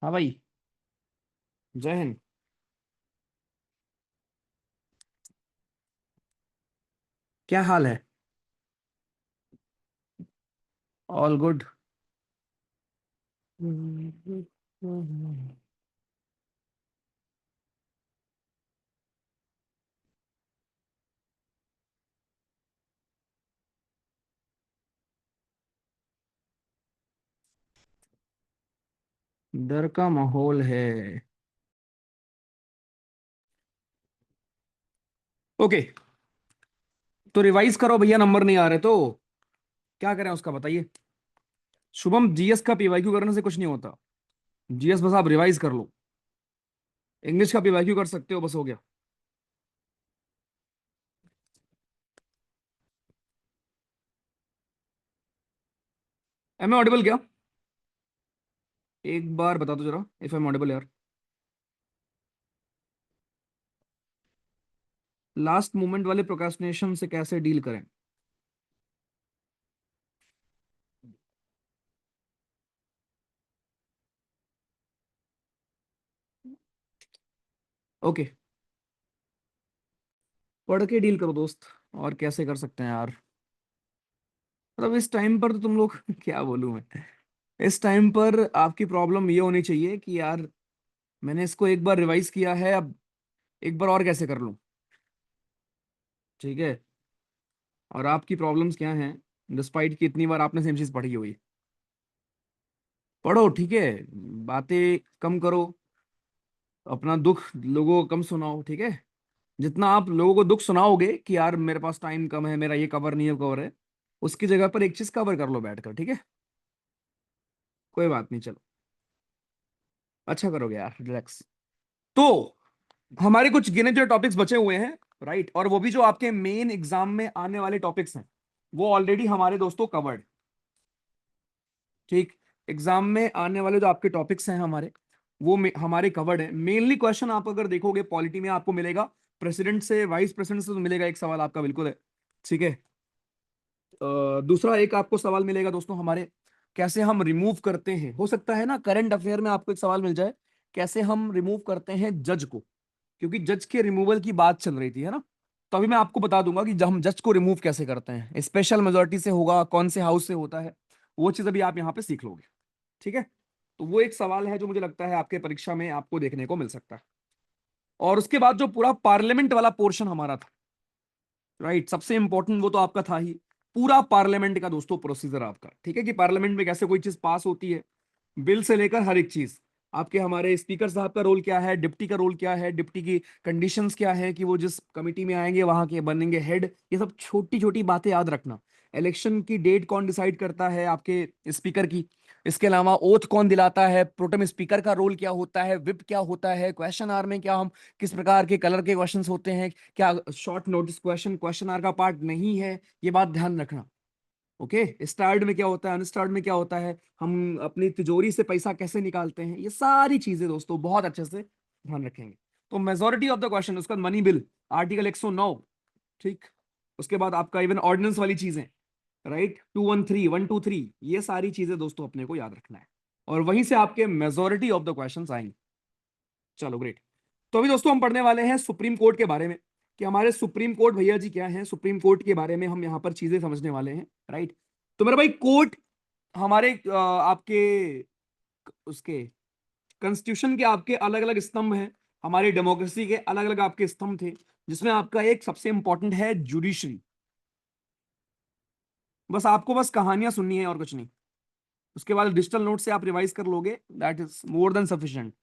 हाँ भाई। जय हिंद। क्या हाल है? All good. डर का माहौल है। ओके, तो रिवाइज करो भैया, नंबर नहीं आ रहे तो क्या करें उसका बताइए। शुभम, जीएस का पीवाईक्यू करने से कुछ नहीं होता। जीएस बस आप रिवाइज कर लो। इंग्लिश का पीवाईक्यू कर सकते हो, बस हो गया। एम आई ऑडिबल क्या? एक बार बता दो जरा, इफ आई एम ऑडिबल यार। लास्ट मोमेंट वाले प्रोक्रास्टिनेशन से कैसे डील करें? ओके, पढ़ के डील करो दोस्त। और कैसे कर सकते हैं यार? मतलब इस टाइम पर तो तुम लोग क्या बोलूं मैं। इस टाइम पर आपकी प्रॉब्लम ये होनी चाहिए कि यार मैंने इसको एक बार रिवाइज किया है, अब एक बार और कैसे कर लूं। ठीक है। और आपकी प्रॉब्लम्स क्या हैं? डिस्पाइट कि इतनी बार आपने सेम चीज पढ़ी हुई। पढ़ो, ठीक है। बातें कम करो, अपना दुख लोगों को कम सुनाओ, ठीक है। जितना आप लोगों को दुख सुनाओगे कि यार मेरे पास टाइम कम है, मेरा ये कवर नहीं है, कवर है, उसकी जगह पर एक चीज कवर कर लो बैठकर, ठीक है। कोई बात नहीं, चलो। अच्छा करोगे यार, रिलैक्स। तो हमारे कुछ गिने जो टॉपिक्स बचे हुए हैं, राइट, और वो भी जो आपके मेन एग्जाम में आने वाले टॉपिक्स हैं, वो ऑलरेडी हमारे दोस्तों कवर्ड। ठीक। एग्जाम में आने वाले जो आपके टॉपिक्स हैं हमारे, वो हमारे कवर्ड है। मेनली क्वेश्चन आप अगर देखोगे पॉलिटी में आपको मिलेगा प्रेसिडेंट से, वाइस प्रेसिडेंट से तो मिलेगा एक सवाल आपका, बिल्कुल है। ठीक है। दूसरा एक आपको सवाल मिलेगा दोस्तों हमारे, कैसे हम रिमूव करते हैं, हो सकता है ना करंट अफेयर में आपको एक सवाल मिल जाए, कैसे हम रिमूव करते हैं जज को, क्योंकि जज के रिमूवल की बात चल रही थी, है ना। तो अभी मैं आपको बता दूंगा कि जब हम जज को रिमूव कैसे करते हैं, स्पेशल मेजोरिटी से होगा, कौन से हाउस से होता है, वो चीज अभी आप यहाँ पे सीख लोगे। ठीक है। तो वो एक सवाल है जो मुझे लगता है आपके परीक्षा में आपको देखने को मिल सकता है। और उसके बाद जो पूरा पार्लियामेंट वाला पोर्शन हमारा था, राइट, सबसे इंपॉर्टेंट वो तो आपका था ही। पूरा पार्लियामेंट का दोस्तों प्रोसीजर आपका, ठीक है, कि पार्लियामेंट में कैसे कोई चीज पास होती है, बिल से लेकर हर एक चीज। आपके हमारे स्पीकर साहब का रोल क्या है, डिप्टी का रोल क्या है, डिप्टी की कंडीशंस क्या है, कि वो जिस कमिटी में आएंगे वहां के बनेंगे हेड, ये सब छोटी छोटी बातें याद रखना। इलेक्शन की डेट कौन डिसाइड करता है, आपके स्पीकर की। इसके अलावा ओथ कौन दिलाता है, प्रोटेम स्पीकर का रोल क्या होता है, विप क्या होता है, क्वेश्चन आवर में क्या हम किस प्रकार के कलर के क्वेश्चंस होते हैं, क्या short notice question question hour का पार्ट नहीं है, ये बात ध्यान रखना। ओके, स्टार्ट में क्या होता है, अनस्टार्ट में क्या होता है, हम अपनी तिजोरी से पैसा कैसे निकालते हैं, ये सारी चीजें दोस्तों बहुत अच्छे से ध्यान रखेंगे। तो मेजोरिटी ऑफ द क्वेश्चन, उसका मनी बिल, आर्टिकल 109, ठीक। उसके बाद आपका इवन ऑर्डिनेंस वाली चीजें, राइट, 213 123, ये सारी चीजें दोस्तों अपने को याद रखना है। और वहीं से आपके मेजोरिटी ऑफ द क्वेश्चंस आएंगे। चलो ग्रेट। तो अभी दोस्तों हम पढ़ने वाले हैं सुप्रीम कोर्ट के बारे में, कि हमारे सुप्रीम कोर्ट भैया जी क्या हैं, सुप्रीम कोर्ट के बारे में हम यहाँ पर चीजें समझने वाले हैं, राइट। तो मेरा भाई कोर्ट हमारे आपके उसके कॉन्स्टिट्यूशन के आपके अलग अलग स्तंभ हैं, हमारी डेमोक्रेसी के अलग अलग आपके स्तंभ थे, जिसमें आपका एक सबसे इंपॉर्टेंट है जुडिशरी। बस आपको बस कहानियां सुननी है और कुछ नहीं। उसके बाद डिजिटल नोट से आप रिवाइज कर लोगे, that is more than sufficient.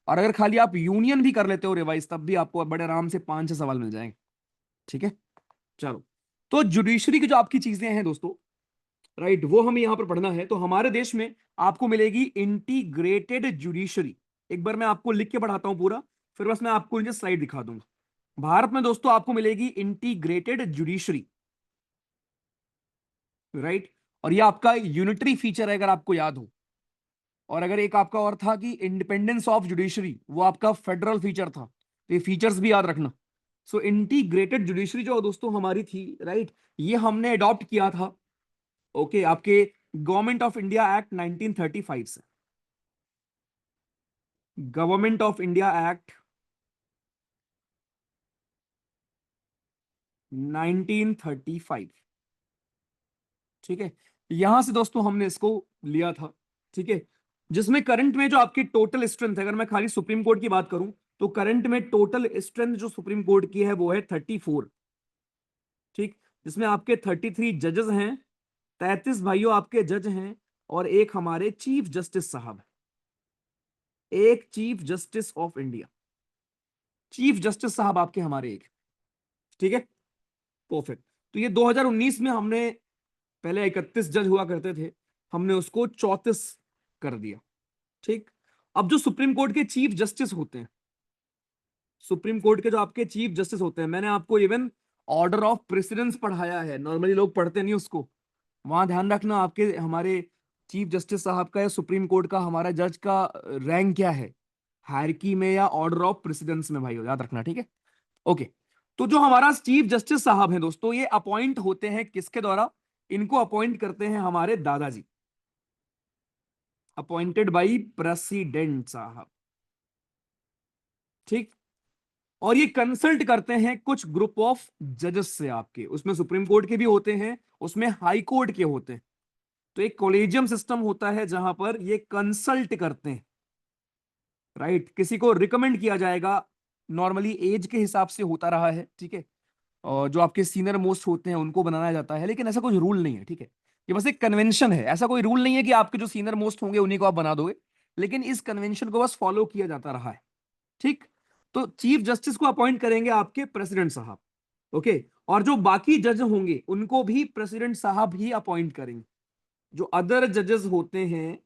और अगर खाली आप यूनियन भी कर लेते हो रिवाइज, तब भी आपको बड़े आराम से 5 6 सवाल मिल जाएंगे। ठीक है। चलो, तो जुडिशरी की जो आपकी चीजें हैं दोस्तों, राइट, वो हमें यहां पर पढ़ना है। तो हमारे देश में आपको मिलेगी इंटीग्रेटेड जुडिशरी। एक बार मैं आपको लिख के पढ़ाता हूं पूरा, फिर बस मैं आपको नीचे स्लाइड दिखा दूंगा। भारत में दोस्तों आपको मिलेगी इंटीग्रेटेड जुडिशरी, राइट। और ये आपका यूनिटरी फीचर है अगर आपको याद हो। और अगर एक आपका और था कि इंडिपेंडेंस ऑफ जुडिशरी, वो आपका फेडरल फीचर था, तो ये फीचर्स भी याद रखना। सो इंटीग्रेटेड जुडिशरी जो दोस्तों हमारी थी, राइट, ये हमने अडॉप्ट किया था। ओके, आपके गवर्नमेंट ऑफ इंडिया एक्ट 1935 से, गवर्नमेंट ऑफ इंडिया एक्ट 1935। ठीक है, यहां से दोस्तों हमने इसको लिया था। ठीक है, जिसमें करंट में जो आपकी टोटल स्ट्रेंथ है, अगर मैं खाली सुप्रीम कोर्ट की बात करूं तो करंट में टोटल स्ट्रेंथ जो सुप्रीम कोर्ट की है वो है 34। ठीक, जिसमें आपके 33 जजेस हैं, 33 भाइयों आपके जज हैं, और एक हमारे चीफ जस्टिस साहब है, एक chief justice of India, chief justice साहब आपके हमारे एक। ठीक है, परफेक्ट। तो ये 2019 में हमने, पहले 31 जज हुआ करते थे, हमने उसको 34 कर दिया। ठीक, अब जो सुप्रीम कोर्ट के चीफ जस्टिस होते हैं, सुप्रीम कोर्ट के जो आपके चीफ जस्टिस होते हैं, मैंने आपको इवन ऑर्डर ऑफ प्रेसिडेंस पढ़ाया है, नॉर्मली लोग पढ़ते नहीं उसको। वहां ध्यान रखना आपके हमारे चीफ जस्टिस साहब का या सुप्रीम कोर्ट का हमारा जज का रैंक क्या है, हायरकी में या ऑर्डर ऑफ प्रेसिडेंस में, भाई याद रखना। ठीक है, ओके। तो जो हमारा चीफ जस्टिस साहब हैं दोस्तों, ये अपॉइंट होते हैं किसके द्वारा? इनको अपॉइंट करते हैं हमारे दादाजी, अपॉइंटेड बाई प्रेसिडेंट साहब। ठीक, और ये कंसल्ट करते हैं कुछ ग्रुप ऑफ जजेस से आपके, उसमें सुप्रीम कोर्ट के भी होते हैं, उसमें हाई कोर्ट के होते हैं। तो एक कॉलेजियम सिस्टम होता है जहां पर ये कंसल्ट करते हैं, राइट। किसी को रिकमेंड किया जाएगा, नॉर्मली एज के हिसाब से होता रहा है। ठीक है, और जो आपके सीनियर मोस्ट होते हैं उनको बनाया जाता है, लेकिन ऐसा कोई रूल नहीं है। ठीक है, ये बस एक कन्वेंशन है, ऐसा कोई रूल नहीं है कि आपके जो सीनियर मोस्ट होंगे उन्हीं को आप बना दोगे, लेकिन इस कन्वेंशन को बस फॉलो किया जाता रहा है। ठीक, तो चीफ जस्टिस को अपॉइंट करेंगे आपके प्रेसिडेंट साहब। ओके, और जो बाकी जज होंगे उनको भी प्रेसिडेंट साहब ही अपॉइंट करेंगे। जो अदर जजेस होते हैं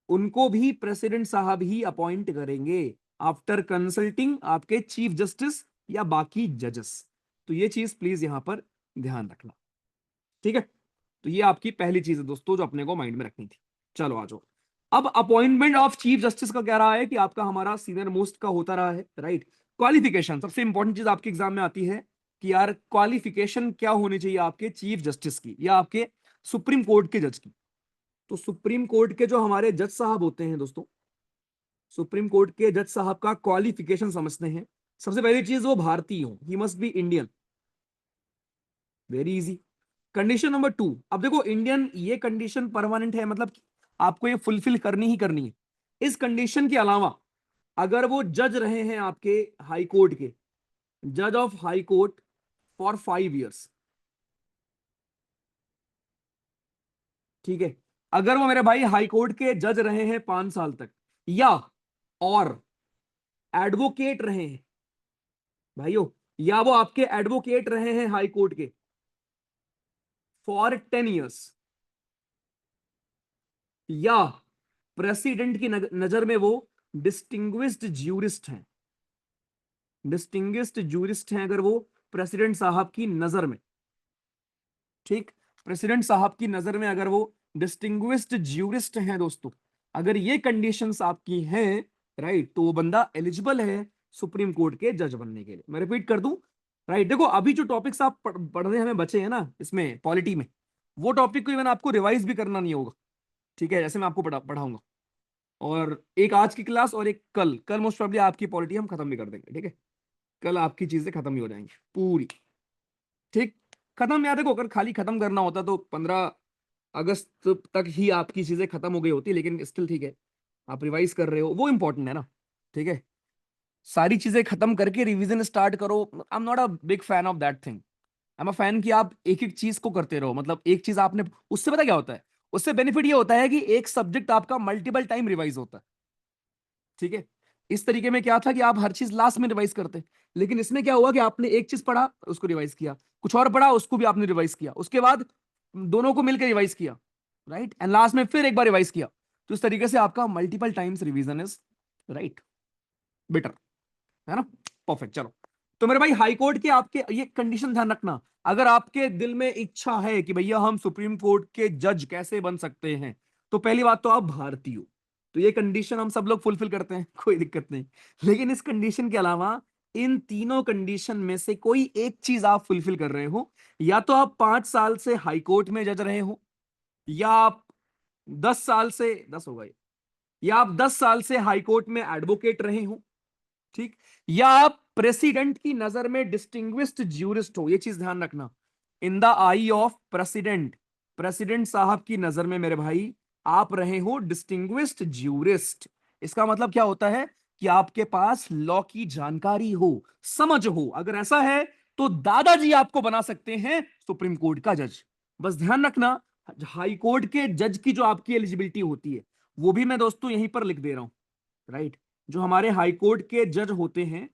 उनको भी प्रेसिडेंट साहब ही अपॉइंट करेंगे, आफ्टर कंसल्टिंग आपके चीफ जस्टिस या बाकी जजेस। तो ये चीज प्लीज यहां पर ध्यान रखना। ठीक है, तो ये आपकी पहली चीज है दोस्तों जो अपने को माइंड में रखनी थी। चलो आ जाओ। अब अपॉइंटमेंट ऑफ चीफ जस्टिस का क्या रहा है कि आपका हमारा सीनियर मोस्ट का होता रहा है, राइट। क्वालिफिकेशन सबसे इंपॉर्टेंट चीज आपके एग्जाम में आती है कि यार क्वालिफिकेशन क्या होनी चाहिए आपके चीफ जस्टिस की या आपके सुप्रीम कोर्ट के जज की। तो सुप्रीम कोर्ट के जो हमारे जज साहब होते हैं दोस्तों, सुप्रीम कोर्ट के जज साहब का क्वालिफिकेशन समझते हैं। सबसे पहली चीज, वो भारतीय हो, he must be Indian, very easy. Condition number 2, अब देखो इंडियन ये कंडीशन परमानेंट है, मतलब आपको ये फुलफिल करनी ही करनी है। इस कंडीशन के अलावा अगर वो जज रहे हैं आपके हाई कोर्ट के, जज of high court for 5 years, ठीक है, अगर वो मेरे भाई हाई कोर्ट के जज रहे हैं 5 साल तक, या और एडवोकेट रहे हैं भाइयों, या वो आपके एडवोकेट रहे हैं हाई कोर्ट के फॉर 10 years, या प्रेसिडेंट की नजर में वो डिस्टिंग्विश्ड ज्यूरिस्ट हैं, डिस्टिंग्विश्ड ज्यूरिस्ट हैं अगर वो प्रेसिडेंट साहब की नजर में। ठीक, प्रेसिडेंट साहब की नजर में अगर वो डिस्टिंग्विश्ड ज्यूरिस्ट हैं दोस्तों, अगर ये कंडीशंस आपकी हैं, राइट, तो वो बंदा एलिजिबल है सुप्रीम कोर्ट के जज बनने के लिए। मैं रिपीट कर दूं, राइट। देखो अभी जो टॉपिक्स आप पढ़ने हमें बचे हैं ना इसमें पॉलिटी में, वो टॉपिक को इवन आपको रिवाइज भी करना नहीं होगा। ठीक है, जैसे मैं आपको पढ़ाऊंगा, और एक आज की क्लास और एक कल, कल मोस्ट प्रॉब्ली आपकी पॉलिटी हम खत्म भी कर देंगे। ठीक है, कल आपकी चीजें खत्म ही हो जाएंगी पूरी। ठीक, खत्म याद है, अगर खाली खत्म करना होता तो 15 अगस्त तक ही आपकी चीजें खत्म हो गई होती, लेकिन स्टिल ठीक है, आप रिवाइज कर रहे हो, वो इंपॉर्टेंट है ना। ठीक है, सारी चीजें खत्म करके रिवीजन स्टार्ट करो। I am not a big fan of that thing. I am a fan कि आप एक एक चीज को करते रहो, मतलब एक चीज आपने, उससे पता क्या होता है, उससे बेनिफिट ये होता है कि एक सब्जेक्ट आपका मल्टीपल टाइम रिवाइज होता है। ठीक है, इस तरीके में क्या था कि आप हर चीज लास्ट में रिवाइज करते, लेकिन इसमें क्या हुआ कि आपने एक चीज पढ़ा उसको रिवाइज किया, कुछ और पढ़ा उसको भी आपने रिवाइज किया, उसके बाद दोनों को मिलकर रिवाइज किया, राइट, एंड लास्ट में फिर एक बार रिवाइज किया। तो इस तरीके से आपका multiple times revision is right better, है ना। परफेक्ट, चलो। तो मेरे भाई हाई कोर्ट के आपके ये कंडीशन ध्यान रखना, अगर आपके दिल में इच्छा है कि भैया हम सुप्रीम कोर्ट के जज कैसे बन सकते हैं, तो पहली बात तो आप भारतीय हो, तो ये कंडीशन हम सब लोग फुलफिल करते हैं, कोई दिक्कत नहीं। लेकिन इस कंडीशन के अलावा इन तीनों कंडीशन में से कोई एक चीज आप फुलफिल कर रहे हो, या तो आप 5 साल से हाई कोर्ट में जज रहे हो, या आप 10 साल से 10 हो गए, या आप 10 साल से हाईकोर्ट में एडवोकेट रहे हो, ठीक, या आप प्रेसिडेंट की नजर में डिस्टिंग्विश्ड ज्यूरिस्ट हो। ये चीज ध्यान रखना, in the I of president, president साहब की नजर में मेरे भाई आप रहे हो डिस्टिंग्विश्ड ज्यूरिस्ट। इसका मतलब क्या होता है कि आपके पास लॉ की जानकारी हो, समझ हो। अगर ऐसा है तो दादाजी आपको बना सकते हैं सुप्रीम कोर्ट का जज। बस ध्यान रखना, हाई कोर्ट के जज की जो आपकी एलिजिबिलिटी होती है वो भी मैं दोस्तों यहीं पर लिख दे रहा हूं, राइट। जो हमारे हाई कोर्ट के जज होते हैं,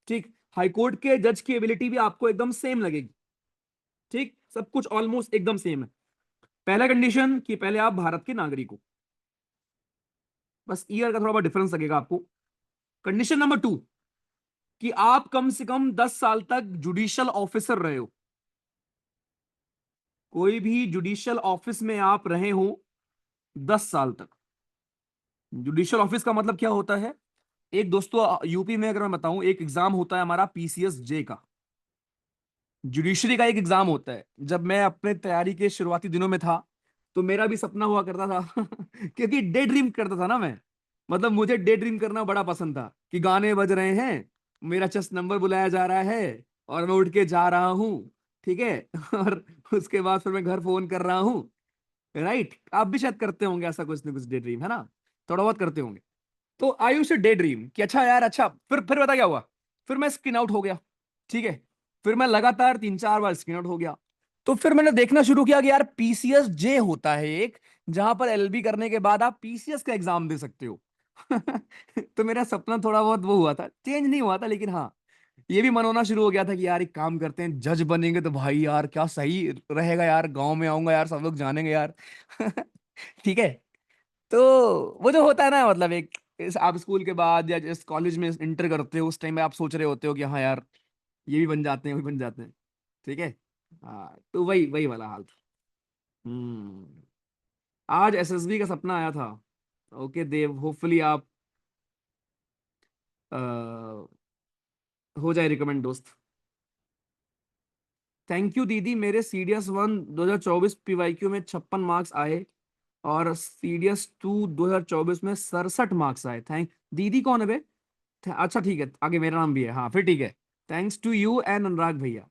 ठीक, हाई कोर्ट के जज की एबिलिटी भी आपको एकदम सेम लगेगी, ठीक, सब कुछ ऑलमोस्ट एकदम सेम है। पहला कंडीशन कि पहले आप भारत के नागरिक हो, बस ईयर का थोड़ा बहुत डिफरेंस लगेगा आपको। कंडीशन नंबर 2 कि आप कम से कम 10 साल तक जुडिशियल ऑफिसर रहे हो, कोई भी जुडिशियल ऑफिस में आप रहे हो 10 साल तक। जुडिशियल ऑफिस का मतलब क्या होता है, एक दोस्तों यूपी में अगर मैं बताऊं, एक एग्जाम होता है हमारा पीसीएस जे का, जुडिशरी का एक एग्जाम होता है। जब मैं अपने तैयारी के शुरुआती दिनों में था तो मेरा भी सपना हुआ करता था क्योंकि डे ड्रीम करता था ना मैं, मतलब मुझे डे ड्रीम करना बड़ा पसंद था कि गाने बज रहे हैं, मेरा चेस्ट नंबर बुलाया जा रहा है और मैं उठ के जा रहा हूँ, ठीक है और उसके बाद फिर मैं घर फोन कर रहा हूँ, राइट। आप भी शायद करते होंगे ऐसा कुछ ना कुछ डे ड्रीम, है ना, थोड़ा बहुत करते होंगे। तो I used to daydream कि अच्छा यार, अच्छा फिर पता क्या हुआ, फिर मैं स्क्रीन आउट हो गया, ठीक है, फिर मैं लगातार 3-4 बार स्क्रीन आउट हो गया। तो फिर मैंने देखना शुरू किया कि यार पीसीएस जे होता है एक, जहां पर एलएलबी करने के बाद आप पीसीएस का एग्जाम दे सकते हो तो मेरा सपना थोड़ा बहुत वो हुआ था, चेंज नहीं हुआ था, लेकिन हाँ ये भी मन होना शुरू हो गया था कि यार एक काम करते हैं, जज बनेंगे तो भाई यार क्या सही रहेगा यार, गांव में आऊंगा यार, सब लोग जानेंगे यार ठीक है। तो वो जो होता है ना, मतलब एक आप स्कूल के बाद या जिस कॉलेज में इंटर करते हो उस टाइम में आप सोच रहे होते हो कि हाँ यार ये भी बन जाते हैं, वो भी बन जाते हैं, ठीक है। हाँ तो वही वही वाला हाल था। हम्म। आज एसएसबी का सपना आया था। ओके देव, होपफुली आप हो जाए रिकमेंड दोस्त। थैंक यू दीदी, मेरे सीडीएस 1 2024 पीवाईक्यू में 56 मार्क्स आए और सीडीएस 2 2024 में 67 मार्क्स आए। थैंक दीदी कौन है बे? अच्छा ठीक है, आगे मेरा नाम भी है, हाँ फिर ठीक है। थैंक्स टू यू एंड अनुराग भैया।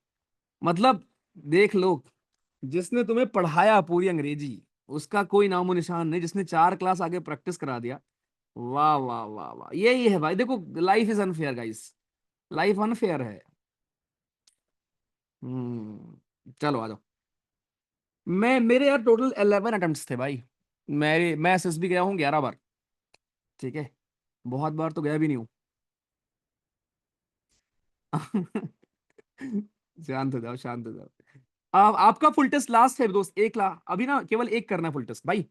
मतलब देख लो, जिसने तुम्हें पढ़ाया पूरी अंग्रेजी उसका कोई नामो निशान नहीं, जिसने 4 क्लास आगे प्रैक्टिस करा दिया। वाह वाह वाह वाह, यही है भाई, देखो life is unfair guys, life unfair है। चलो आ जाओ। मेरे यार टोटल 11 अटेम्प्ट्स थे भाई, मैं एसएसबी गया हूँ 11 बार, ठीक है, बहुत बार तो गया भी नहीं हूँ शांत हो जाओ, शांत हो जाओ। आपका फुल टेस्ट लास्ट है दोस्त, 1 लाख अभी ना, केवल एक करना है फुल टेस्ट भाई,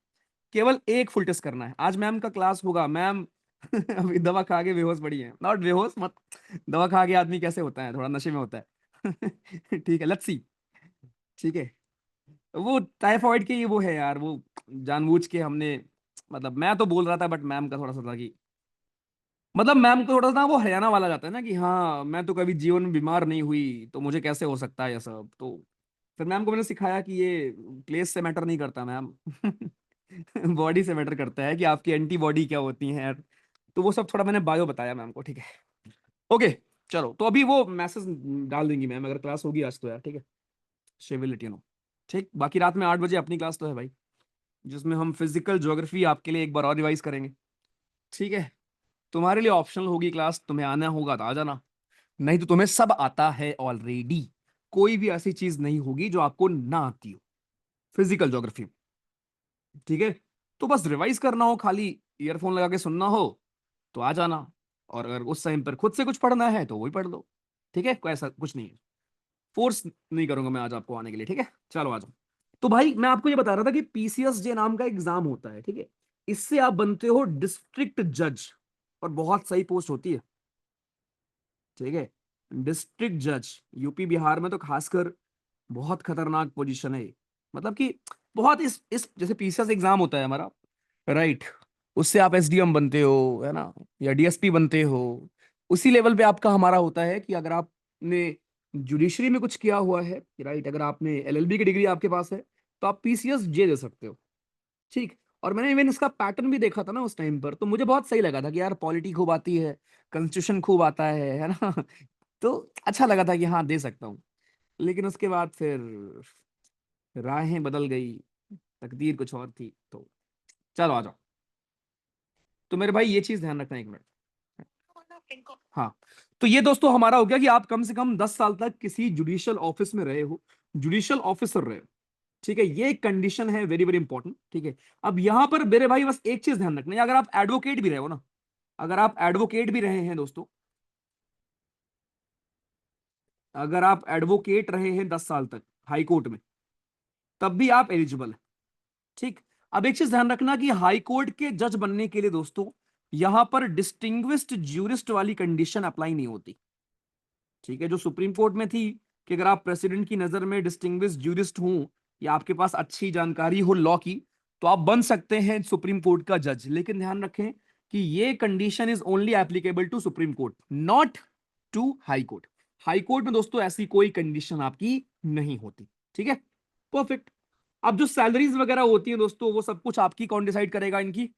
केवल एक फुल टेस्ट करना है। आज मैम का क्लास होगा, मैम अभी दवा खा के बेहोश पड़ी है, नॉट बेहोश मत, दवा खा के आदमी कैसे होता है, थोड़ा नशे में होता है ठीक है, लेट्स सी, ठीक है। वो टाइफाइड के ये वो है यार, वो जानबूझ के हमने, मतलब मैं तो बोल रहा था बट मैम का थोड़ा सा था कि, मतलब मैम को थोड़ा सा ना वो हरियाणा वाला जाता है ना कि हाँ मैं तो कभी जीवन में बीमार नहीं हुई तो मुझे कैसे हो सकता है ये सब। तो फिर मैम को मैंने सिखाया कि ये प्लेस से मैटर नहीं करता मैम बॉडी से मैटर करता है कि आपकी एंटीबॉडी क्या होती है यार। तो वो सब थोड़ा मैंने बायो बताया मैम को, ठीक है। ओके, चलो तो अभी वो मैसेज डाल देंगी मैम अगर क्लास होगी आज तो यार, ठीक है, she will let you know. ठीक, बाकी रात में 8 बजे अपनी क्लास तो है भाई, जिसमें हम फिजिकल ज्योग्राफी आपके लिए एक बार और रिवाइज करेंगे, ठीक है। तुम्हारे लिए ऑप्शनल होगी क्लास, तुम्हें आना होगा तो आ जाना, नहीं तो तुम्हें सब आता है ऑलरेडी, कोई भी ऐसी चीज नहीं होगी जो आपको ना आती हो फिजिकल ज्योग्राफी, ठीक है। तो बस रिवाइज करना हो, खाली ईयरफोन लगा के सुनना हो तो आ जाना, और अगर उस टाइम पर खुद से कुछ पढ़ना है तो वही पढ़ लो, ठीक है, कोई ऐसा कुछ नहीं है, फोर्स नहीं करूंगा मैं आज आपको आने के लिए, ठीक है। चलो आ जाओ। तो भाई मैं आपको ये बता रहा था कि पीसीएस जे नाम का एग्जाम होता है, ठीक है, इससे आप बनते हो डिस्ट्रिक्ट जज, और बहुत सही पोस्ट होती है, ठीक है, डिस्ट्रिक्ट जज। यूपी बिहार में तो खासकर बहुत खतरनाक पोजीशन है ये। मतलब कि बहुत इस जैसे पीसीएस एग्जाम होता है हमारा, राइट, उससे आप एसडीएम बनते हो, है ना, या डीएसपी बनते हो, उसी लेवल पे आपका हमारा होता है कि अगर आपने जुडिशरी में कुछ किया हुआ है, राइट, अगर आपने एलएलबी की डिग्री आपके पास है तो आप पीसीएस जे दे सकते हो, ठीक। और मैंने इवन इसका पैटर्न भी देखा था ना उस टाइम पर, तो मुझे बहुत सही लगा था कि यार पॉलिटी खूब आती है, कॉन्स्टिट्यूशन खूब आता है ना। तो अच्छा लगा था कि हाँ दे सकता हूँ। लेकिन उसके बाद फिर राहें बदल गई, तकदीर कुछ और थी, तो चलो आ जाओ। तो मेरे भाई ये चीज ध्यान रखना, एक मिनट। हाँ, तो ये दोस्तों हमारा हो गया कि आप कम से कम 10 साल तक किसी जुडिशियल ऑफिस में रहे हो, जुडिशियल ऑफिसर रहे हो। ठीक है, ये एक कंडीशन है, वेरी वेरी इंपॉर्टेंट। ठीक है, अब यहां पर मेरे भाई बस एक चीज ध्यान रखना है, अगर आप एडवोकेट भी रहे हो ना, अगर आप एडवोकेट भी रहे हैं दोस्तों, अगर आप एडवोकेट रहे हैं 10 साल तक हाई कोर्ट में, तब भी आप एलिजिबल है। ठीक। अब एक चीज ध्यान रखना कि हाई कोर्ट के जज बनने के लिए दोस्तों यहां पर डिस्टिंग्विश्ड ज्यूरिस्ट वाली कंडीशन अप्लाई नहीं होती। ठीक है, जो सुप्रीम कोर्ट में थी कि अगर आप प्रेसिडेंट की नजर में डिस्टिंग्विश्ड ज्यूरिस्ट हो या आपके पास अच्छी जानकारी हो लॉ की, तो आप बन सकते हैं सुप्रीम कोर्ट का जज। लेकिन ध्यान रखें कि ये condition is only applicable to supreme court, not to high court. High court में दोस्तों ऐसी कोई कंडीशन आपकी नहीं होती। ठीक है, परफेक्ट। अब जो सैलरीज वगैरह होती हैं दोस्तों, वो सब कुछ आपकी कौन डिसाइड करेगा इनकी,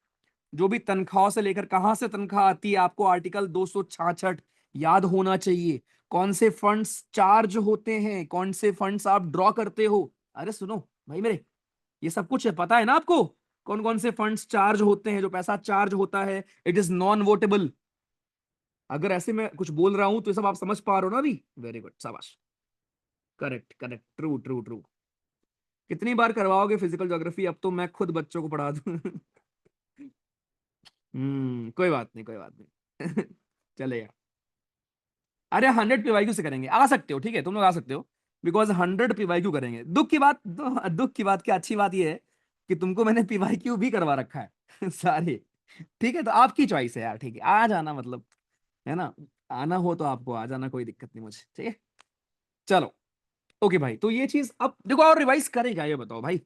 जो भी तनख्वाह से लेकर कहां से तनख्वाह आती है, आपको आर्टिकल 266 याद होना चाहिए। कौन से फंड्स चार्ज होते हैं, कौन से फंड्स आप ड्रॉ करते हो। अरे सुनो भाई मेरे, ये सब कुछ है, पता है ना आपको, कौन कौन से फंड्स चार्ज होते हैं, जो पैसा चार्ज होता है इट इज नॉन वोटेबल। अगर ऐसे मैं कुछ बोल रहा हूं तो ये सब आप समझ पा रहे हो ना अभी, वेरी गुड, शाबाश। Correct correct, true true true. कितनी बार करवाओगे फिजिकल ज्योग्राफी, अब तो मैं खुद बच्चों को पढ़ा दूं। कोई बात नहीं, कोई बात नहीं। चलेगा। अरे 100 PYQ से करेंगे, आ सकते हो, ठीक है, तुम लोग आ सकते हो। बिकॉज 100 PYQ करेंगे। दुख की बात क्या, अच्छी बात ये है कि तुमको मैंने PYQ भी करवा रखा है। सारे। ठीक है, तो आपकी चॉइस है यार, ठीक है आ जाना, मतलब है ना, आना हो तो आपको आ जाना, कोई दिक्कत नहीं मुझे, ठीक है। चलो, ओके भाई, तो ये चीज अब देखो, और रिवाइज करेगा ये बताओ भाई।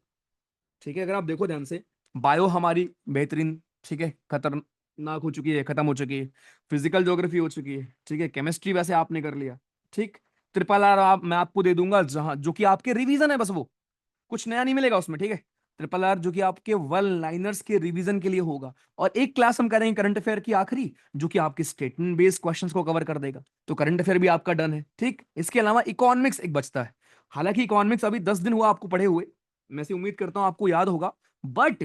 ठीक है, अगर आप देखो ध्यान से, बायो हमारी बेहतरीन, ठीक है, खतरनाक हो चुकी है, खत्म हो चुकी है। फिजिकल ज्योग्राफी हो चुकी है, ठीक है, केमिस्ट्री वैसे आपने कर लिया। ठीक। RRR मैं आपको दे दूंगा, जहां जो कि आपके रिवीजन है, बस वो कुछ नया नहीं मिलेगा उसमें। ठीक है, RRR जो कि आपके वन लाइनर्स के रिवीजन के लिए होगा। और एक क्लास हम करेंगे करंट अफेयर की आखिरी, जो कि आपके स्टेटमेंट बेस्ड क्वेश्चंस को कवर कर देगा। तो करंट अफेयर भी आपका डन है। ठीक, इसके अलावा इकोनॉमिक्स एक बचता है। हालांकि इकोनॉमिक्स अभी 10 दिन हुआ आपको पढ़े हुए, मैं से उम्मीद करता हूं आपको याद होगा, बट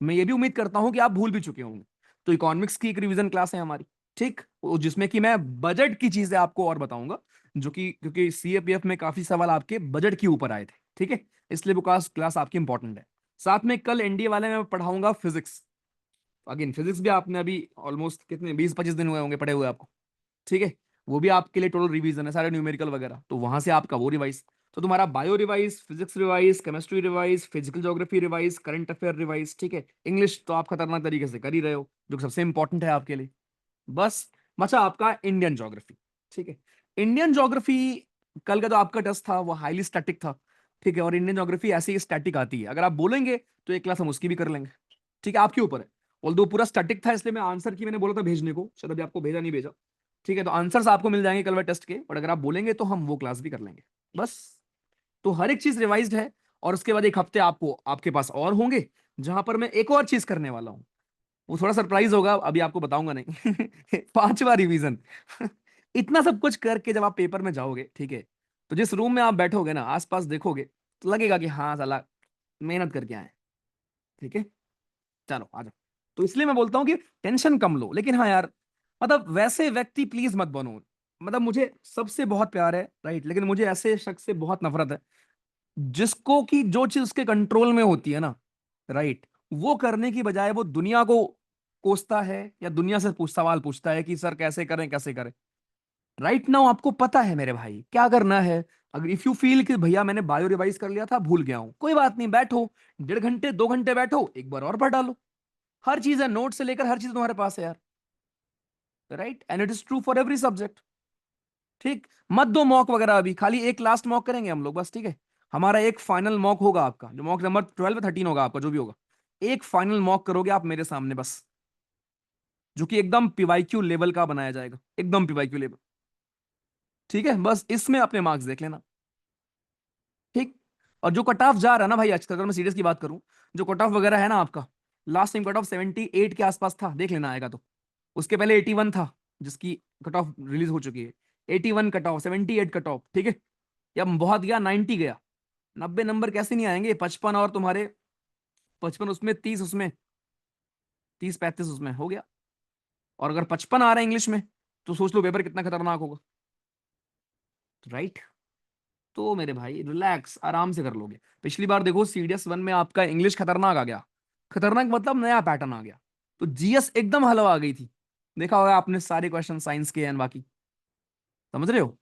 मैं ये भी उम्मीद करता हूं कि आप भूल भी चुके होंगे। तो इकोनॉमिक्स की एक रिवीजन क्लास है हमारी। ठीक, जिसमें कि मैं बजट की चीजें आपको और बताऊंगा, जो कि क्योंकि CAPF में काफी सवाल आपके बजट के ऊपर आए थे। ठीक है, इसलिए वो क्लास आपकी इंपॉर्टेंट है। साथ में कल NDA वाले में पढ़ाऊंगा फिजिक्स। अगेन फिजिक्स भी आपने अभी ऑलमोस्ट कितने 20-25 दिन हुए होंगे पढ़े हुए आपको। ठीक है, वो भी आपके लिए टोटल रिवीजन है, सारे न्यूमेरिकल वगैरह, तो वहां से आपका वो रिवाइज। तो तुम्हारा bio revise, physics revise, chemistry revise, physical geography revise, current affair revise. ठीक है, इंग्लिश तो आप खतरनाक तरीके से कर ही रहे हो, जो सबसे इंपॉर्टेंट है आपके लिए। बस बचा आपका इंडियन ज्योग्राफी। ठीक है, इंडियन ज्योग्राफी कल का तो आपका टेस्ट था, वो हाईली स्टैटिक था। ठीक है, और इंडियन ज्योग्राफी ऐसे ही स्टैटिक आती है, अगर आप बोलेंगे तो एक क्लास हम उसकी भी कर लेंगे। ठीक है, आपके ऊपर है। ऑल्दो पूरा स्टैटिक था, इसलिए मैं आंसर की मैंने बोला था भेजने को, शायद अभी आपको भेजा नहीं भेजा। ठीक है, तो आंसर्स आपको मिल जाएंगे कल वाले टेस्ट के, और अगर आप बोलेंगे तो हम वो क्लास भी कर लेंगे। बस, तो हर एक चीज रिवाइज्ड है। और उसके बाद एक हफ्ते आपको आपके पास और होंगे, जहां पर मैं एक और चीज करने वाला हूं। वो थोड़ा सरप्राइज होगा, अभी आपको बताऊंगा नहीं। 5वां रिवीजन। इतना सब कुछ करके जब आप पेपर में जाओगे, ठीक है, तो जिस रूम में आप बैठोगे ना, आसपास देखोगे, तो लगेगा कि हाँ साला मेहनत करके आए। ठीक है, चलो आ जाओ। तो इसलिए मैं बोलता हूँ कि टेंशन कम लो, लेकिन हाँ यार, मतलब वैसे व्यक्ति प्लीज मत बनो। मतलब मुझे सबसे बहुत प्यार है, राइट, लेकिन मुझे ऐसे शख्स से बहुत नफरत है, जिसको कि जो चीज उसके कंट्रोल में होती है ना, राइट, वो करने की बजाय वो दुनिया को कोसता है, या दुनिया से सवाल पूछता है कि सर कैसे करें कैसे करें। राइट नाउ आपको पता है मेरे भाई क्या करना है। अगर इफ यू फील कि भैया मैंने बायो रिवाइज कर लिया था, भूल गया हूं, कोई बात नहीं, बैठो 1.5 घंटे 2 घंटे बैठो, एक बार और पढ़ डालो। हर चीज है, नोट से लेकर हर चीज तुम्हारे पास है यार, right, and it is true for every subject. ठीक, मत दो मॉक वगैरह अभी, खाली एक लास्ट मॉक करेंगे हम लोग बस। ठीक है, हमारा एक फाइनल मॉक होगा आपका, जो मॉक नंबर 12 या 13 होगा आपका, जो भी होगा। एक फाइनल मॉक करोगे आप मेरे सामने बस, जो कि एकदम PYQ लेवल का बनाया जाएगा, एकदम PYQ लेवल। ठीक है, बस इसमें अपने मार्क्स देख लेना। ठीक। और जो कट ऑफ जा रहा है ना भाई आजकल, अगर मैं सीरियस की बात करूं, जो कट ऑफ वगैरह है ना आपका, लास्ट टाइम कट ऑफ 78 के आसपास था, देख लेना आएगा तो। उसके पहले 81 था, जिसकी कट ऑफ रिलीज हो चुकी है। 81 कट ऑफ, 78 कट ऑफ, ठीक है। या बहुत गया, 90 गया। 90 नंबर कैसे नहीं आएंगे? 55 और तुम्हारे 55 उसमें, 30 उसमें, 30 35 उसमें हो गया। और अगर 55 आ रहा है इंग्लिश में, तो सोच लो पेपर कितना खतरनाक होगा। राइट। तो मेरे भाई रिलैक्स, आराम से कर लोगे। पिछली बार देखो CDS 1 में आपका इंग्लिश खतरनाक आ गया। खतरनाक मतलब नया पैटर्न आ गया। तो GS एकदम हलवा आ गई थी। देखा होगा आपने सारे क्वेश्चन साइंस के एंड बाकी, समझ रहे हो?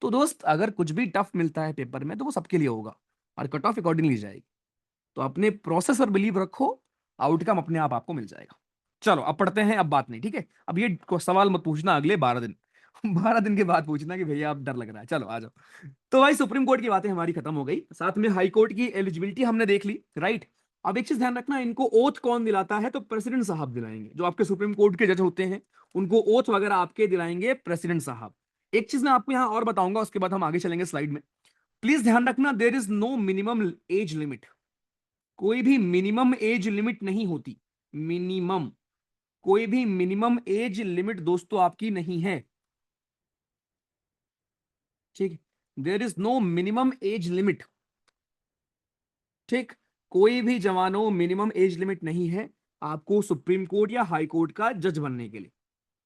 तो दोस्त, अगर कुछ भी टफ मिलता है पेपर में तो वो सबके लिए होगा, और कट ऑफ अकॉर्डिंगली जाएगी। तो अपने प्रोसेस पर बिलीव रखो, आउटकम अपने आप आपको मिल जाएगा। चलो अब पढ़ते हैं, अब बात नहीं, ठीक है। अब ये सवाल मत पूछना अगले 12 दिन। 12 दिन के बाद पूछना कि भैया अब डर लग रहा है। चलो आ जाओ। तो भाई सुप्रीम कोर्ट की बातें हमारी खत्म हो गई, साथ में हाई कोर्ट की एलिजिबिलिटी हमने देख ली, राइट। अब एक चीज ध्यान रखना, इनको ओथ कौन दिलाता है? तो प्रेसिडेंट साहब दिलाएंगे, जो आपके सुप्रीम कोर्ट के जज होते हैं। उनको ओथ वगैरह आपके दिलाएंगे प्रेसिडेंट साहब। एक चीज मैं आपको यहां और बताऊंगा, उसके बाद हम आगे चलेंगे स्लाइड में। प्लीज ध्यान रखना, there is no minimum age limit. कोई भी मिनिमम एज लिमिट नहीं होती। मिनिमम, कोई भी मिनिमम एज लिमिट दोस्तों आपकी नहीं है, ठीक। There is no minimum age limit, ठीक। कोई भी जवानों मिनिमम एज लिमिट नहीं है आपको सुप्रीम कोर्ट या हाई कोर्ट का जज बनने के लिए।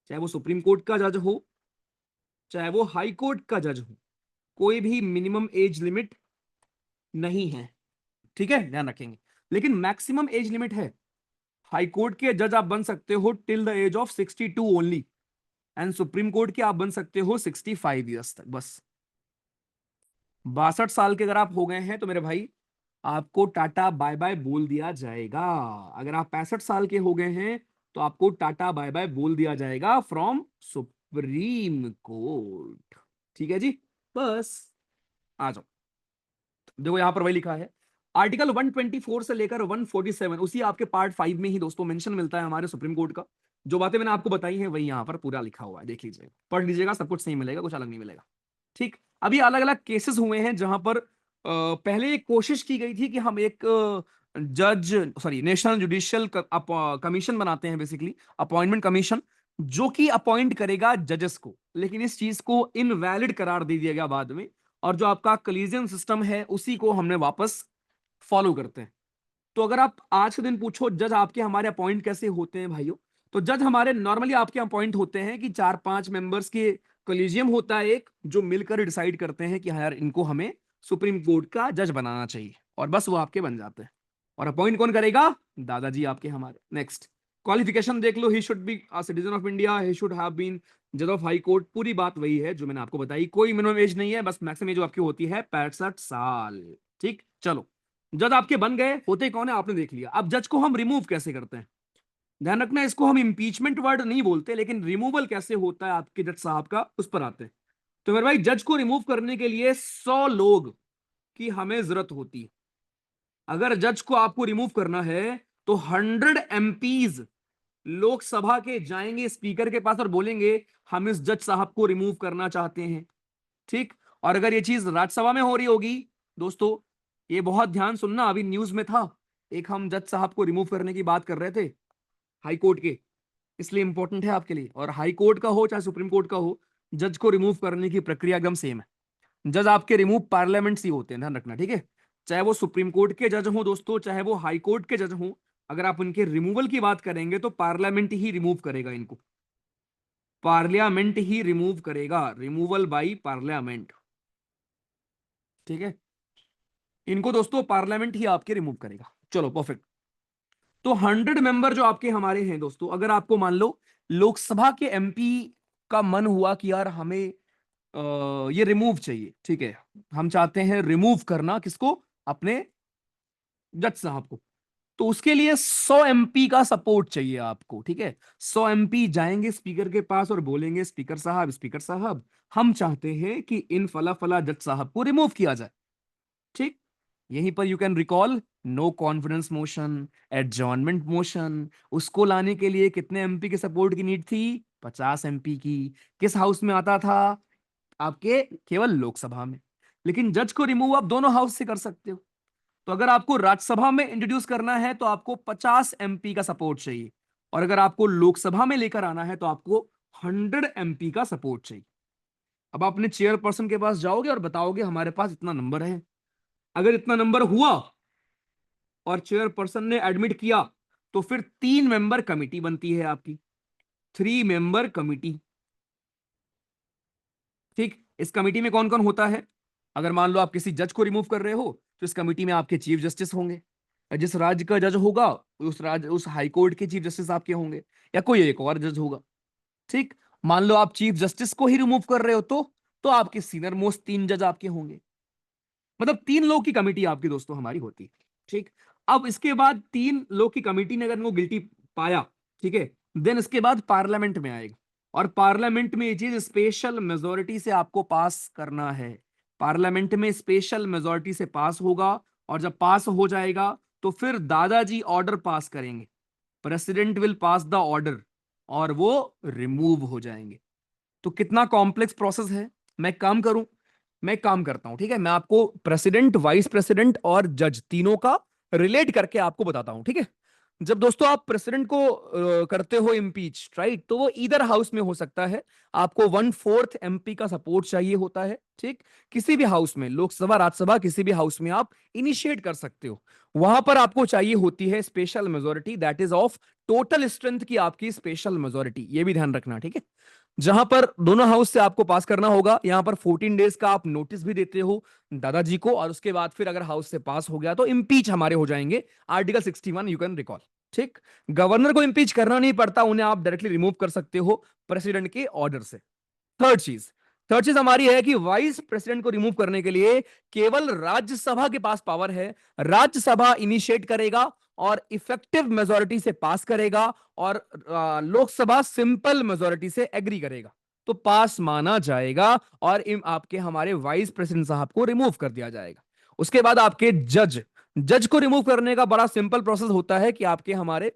चाहे वो सुप्रीम कोर्ट का जज हो, चाहे वो हाई कोर्ट का जज हो, कोई भी मिनिमम एज लिमिट नहीं है, ठीक है, ध्यान रखेंगे। लेकिन मैक्सिमम एज लिमिट है। हाई कोर्ट के जज आप बन सकते हो till the age of 62 only, and supreme court के आप बन सकते हो 65 ईयर्स तक, बस। 62 साल के अगर आप हो गए हैं तो मेरे भाई, आपको टाटा बाय बाय बोल दिया जाएगा। अगर आप 65 साल के हो गए हैं तो आपको टाटा बाय बाय बोल दिया जाएगा फ्रॉम सुप्रीम कोर्ट, ठीक है जी। बस आ जाओ। देखो यहां पर वही लिखा है, आर्टिकल 124 से लेकर 147, उसी आपके पार्ट 5 में ही दोस्तों मेंशन मिलता है हमारे सुप्रीम कोर्ट का। जो बातें मैंने आपको बताई हैं वही यहां पर पूरा लिखा हुआ है, देख लीजिएगा, पढ़ लीजिएगा, सब कुछ सही मिलेगा, कुछ अलग नहीं मिलेगा, ठीक। अभी अलग अलग केसेस हुए हैं जहां पर पहले एक कोशिश की गई थी कि हम एक जज, सॉरी, नेशनल जुडिशियल कमीशन बनाते हैं, बेसिकली अपॉइंटमेंट कमीशन, जो कि अपॉइंट करेगा जजेस को। लेकिन इस चीज को इनवैलिड करार दे दिया गया बाद में, और जो आपका कलीजियम सिस्टम है उसी को हमने वापस फॉलो करते हैं। तो अगर आप आज के दिन पूछो जज आपके हमारे अपॉइंट कैसे होते हैं भाइयों, तो जज हमारे नॉर्मली आपके अपॉइंट होते हैं कि 4-5 मेंबर्स के कॉलेजियम होता है एक, जो मिलकर डिसाइड करते हैं कि हाँ यार इनको हमें सुप्रीम कोर्ट का जज बनाना चाहिए, और बस वो आपके बन जाते हैं। और अपॉइंट कौन करेगा? दादाजी आपके हमारे। नेक्स्ट, क्वालिफिकेशन देख लो, he should be a citizen of India, he should have been जज ऑफ हाई कोर्ट। पूरी बात वही है जो मैंने आपको बताई, कोई मिनिमम एज नहीं है, बस मैक्सिमम एज आपकी होती है 65 साल, ठीक। चलो, जज आपके बन गए, होते कौन है आपने देख लिया। अब जज को हम रिमूव कैसे करते हैं? ध्यान रखना, इसको हम इंपीचमेंट वर्ड नहीं बोलते, लेकिन रिमूवल कैसे होता है आपके जज साहब का, उस पर आते हैं। तो मेरे भाई, जज को रिमूव करने के लिए 100 लोग की हमें जरूरत होती है। अगर जज को आपको रिमूव करना है तो 100 MPs लोकसभा के जाएंगे स्पीकर के पास और बोलेंगे हम इस जज साहब को रिमूव करना चाहते हैं, ठीक। और अगर ये चीज राज्यसभा में हो रही होगी दोस्तों, ये बहुत ध्यान सुनना, अभी न्यूज में था, एक हम जज साहब को रिमूव करने की बात कर रहे थे हाई कोर्ट के, इसलिए इंपॉर्टेंट है आपके लिए। और हाई कोर्ट का हो चाहे सुप्रीम कोर्ट का हो, जज को रिमूव करने की प्रक्रिया एकदम सेम है। जज आपके रिमूव पार्लियामेंट से होते हैं, ध्यान रखना, ठीक है। चाहे वो सुप्रीम कोर्ट के जज हो दोस्तों, चाहे वो हाई कोर्ट के जज हो, अगर आप उनके रिमूवल की बात करेंगे तो पार्लियामेंट ही रिमूव करेगा इनको। पार्लियामेंट ही रिमूव करेगा, रिमूवल बाई पार्लियामेंट, ठीक है। इनको दोस्तों पार्लियामेंट ही आपके रिमूव करेगा। चलो परफेक्ट। तो 100 मेंबर जो आपके हमारे हैं दोस्तों, अगर आपको मान लो लोकसभा के MP का मन हुआ कि यार हमें ये रिमूव चाहिए, ठीक है, हम चाहते हैं रिमूव करना किसको? अपने जज साहब को। तो उसके लिए 100 MP का सपोर्ट चाहिए आपको, ठीक है। 100 MP जाएंगे स्पीकर के पास और बोलेंगे स्पीकर साहब, स्पीकर साहब, हम चाहते हैं कि इन फला फला जज साहब को रिमूव किया जाए, ठीक। यहीं पर you can recall no confidence motion, adjournment motion. उसको लाने के लिए कितने MP के सपोर्ट की नीड थी? 50 MP की। किस हाउस में आता था? आपके केवल लोकसभा में। लेकिन जज को रिमूव आप दोनों हाउस से कर सकते हो। तो अगर आपको राज्यसभा में इंट्रोड्यूस करना है तो आपको 50 एमपी का सपोर्ट चाहिए, और अगर आपको लोकसभा में लेकर आना है तो आपको 100 एमपी का सपोर्ट चाहिए। अब आप अपने चेयरपर्सन के पास जाओगे और बताओगे हमारे पास इतना नंबर है। अगर इतना नंबर हुआ और चेयरपर्सन ने एडमिट किया तो फिर 3 मेंबर कमिटी बनती है आपकी, 3 मेंबर कमिटी। ठीक, इस कमिटी में कौन कौन होता है? अगर मान लो आप किसी जज को रिमूव कर रहे हो तो इस कमिटी में आपके चीफ जस्टिस होंगे, जिस राज्य का जज होगा उस हाई कोर्ट के चीफ जस्टिस आपके होंगे, या कोई एक और जज होगा। ठीक, मान लो आप चीफ जस्टिस को ही रिमूव कर रहे हो तो आपके सीनियर मोस्ट 3 जज आपके होंगे। मतलब 3 लोग की कमिटी आपकी दोस्तों हमारी होती है। ठीक, अब इसके बाद 3 लोग की कमिटी ने अगर इनको गिल्टी पाया, ठीक है, देन इसके बाद पार्लियामेंट में आएगा, और पार्लियामेंट में ये चीज स्पेशल मेजोरिटी से आपको पास करना है। पार्लियामेंट में स्पेशल मेजोरिटी से पास होगा, और जब पास हो जाएगा तो फिर दादाजी ऑर्डर पास करेंगे, president will pass the order, और वो रिमूव हो जाएंगे। तो कितना कॉम्प्लेक्स प्रोसेस है। मैं काम करूं, मैं काम करता हूं, ठीक है, मैं आपको प्रेसिडेंट, वाइस प्रेसिडेंट और जज तीनों का रिलेट करके आपको बताता हूं, ठीक है। जब दोस्तों आप प्रेसिडेंट को करते हो इम्पीच, राइट, तो वो इधर हाउस में हो सकता है, आपको 1/4 एमपी का सपोर्ट चाहिए होता है। ठीक, किसी भी हाउस में, लोकसभा राज्यसभा किसी भी हाउस में आप इनिशिएट कर सकते हो, वहां पर आपको चाहिए होती है special majority, that is of total strength की आपकी स्पेशल मेजोरिटी, ये भी ध्यान रखना, ठीक है। जहां पर दोनों हाउस से आपको पास करना होगा, यहां पर 14 डेज का आप नोटिस भी देते हो दादाजी को, और उसके बाद फिर अगर हाउस से पास हो गया तो इंपीच हमारे हो जाएंगे, आर्टिकल 61 यू कैन रिकॉल। ठीक, गवर्नर को इंपीच करना नहीं पड़ता, उन्हें आप डायरेक्टली रिमूव कर सकते हो प्रेसिडेंट के ऑर्डर से। थर्ड चीज थर्ड चीज हमारी है कि वाइस प्रेसिडेंट को रिमूव करने के लिए केवल राज्यसभा के पास पावर है, राज्यसभा इनिशिएट करेगा और इफेक्टिव मेजोरिटी से पास करेगा, और लोकसभा सिंपल मेजोरिटी से एग्री करेगा, तो पास माना जाएगा, और आपके हमारे वाइस प्रेसिडेंट साहब को रिमूव कर दिया जाएगा। उसके बाद आपके जज जज को रिमूव करने का बड़ा सिंपल प्रोसेस होता है कि आपके हमारे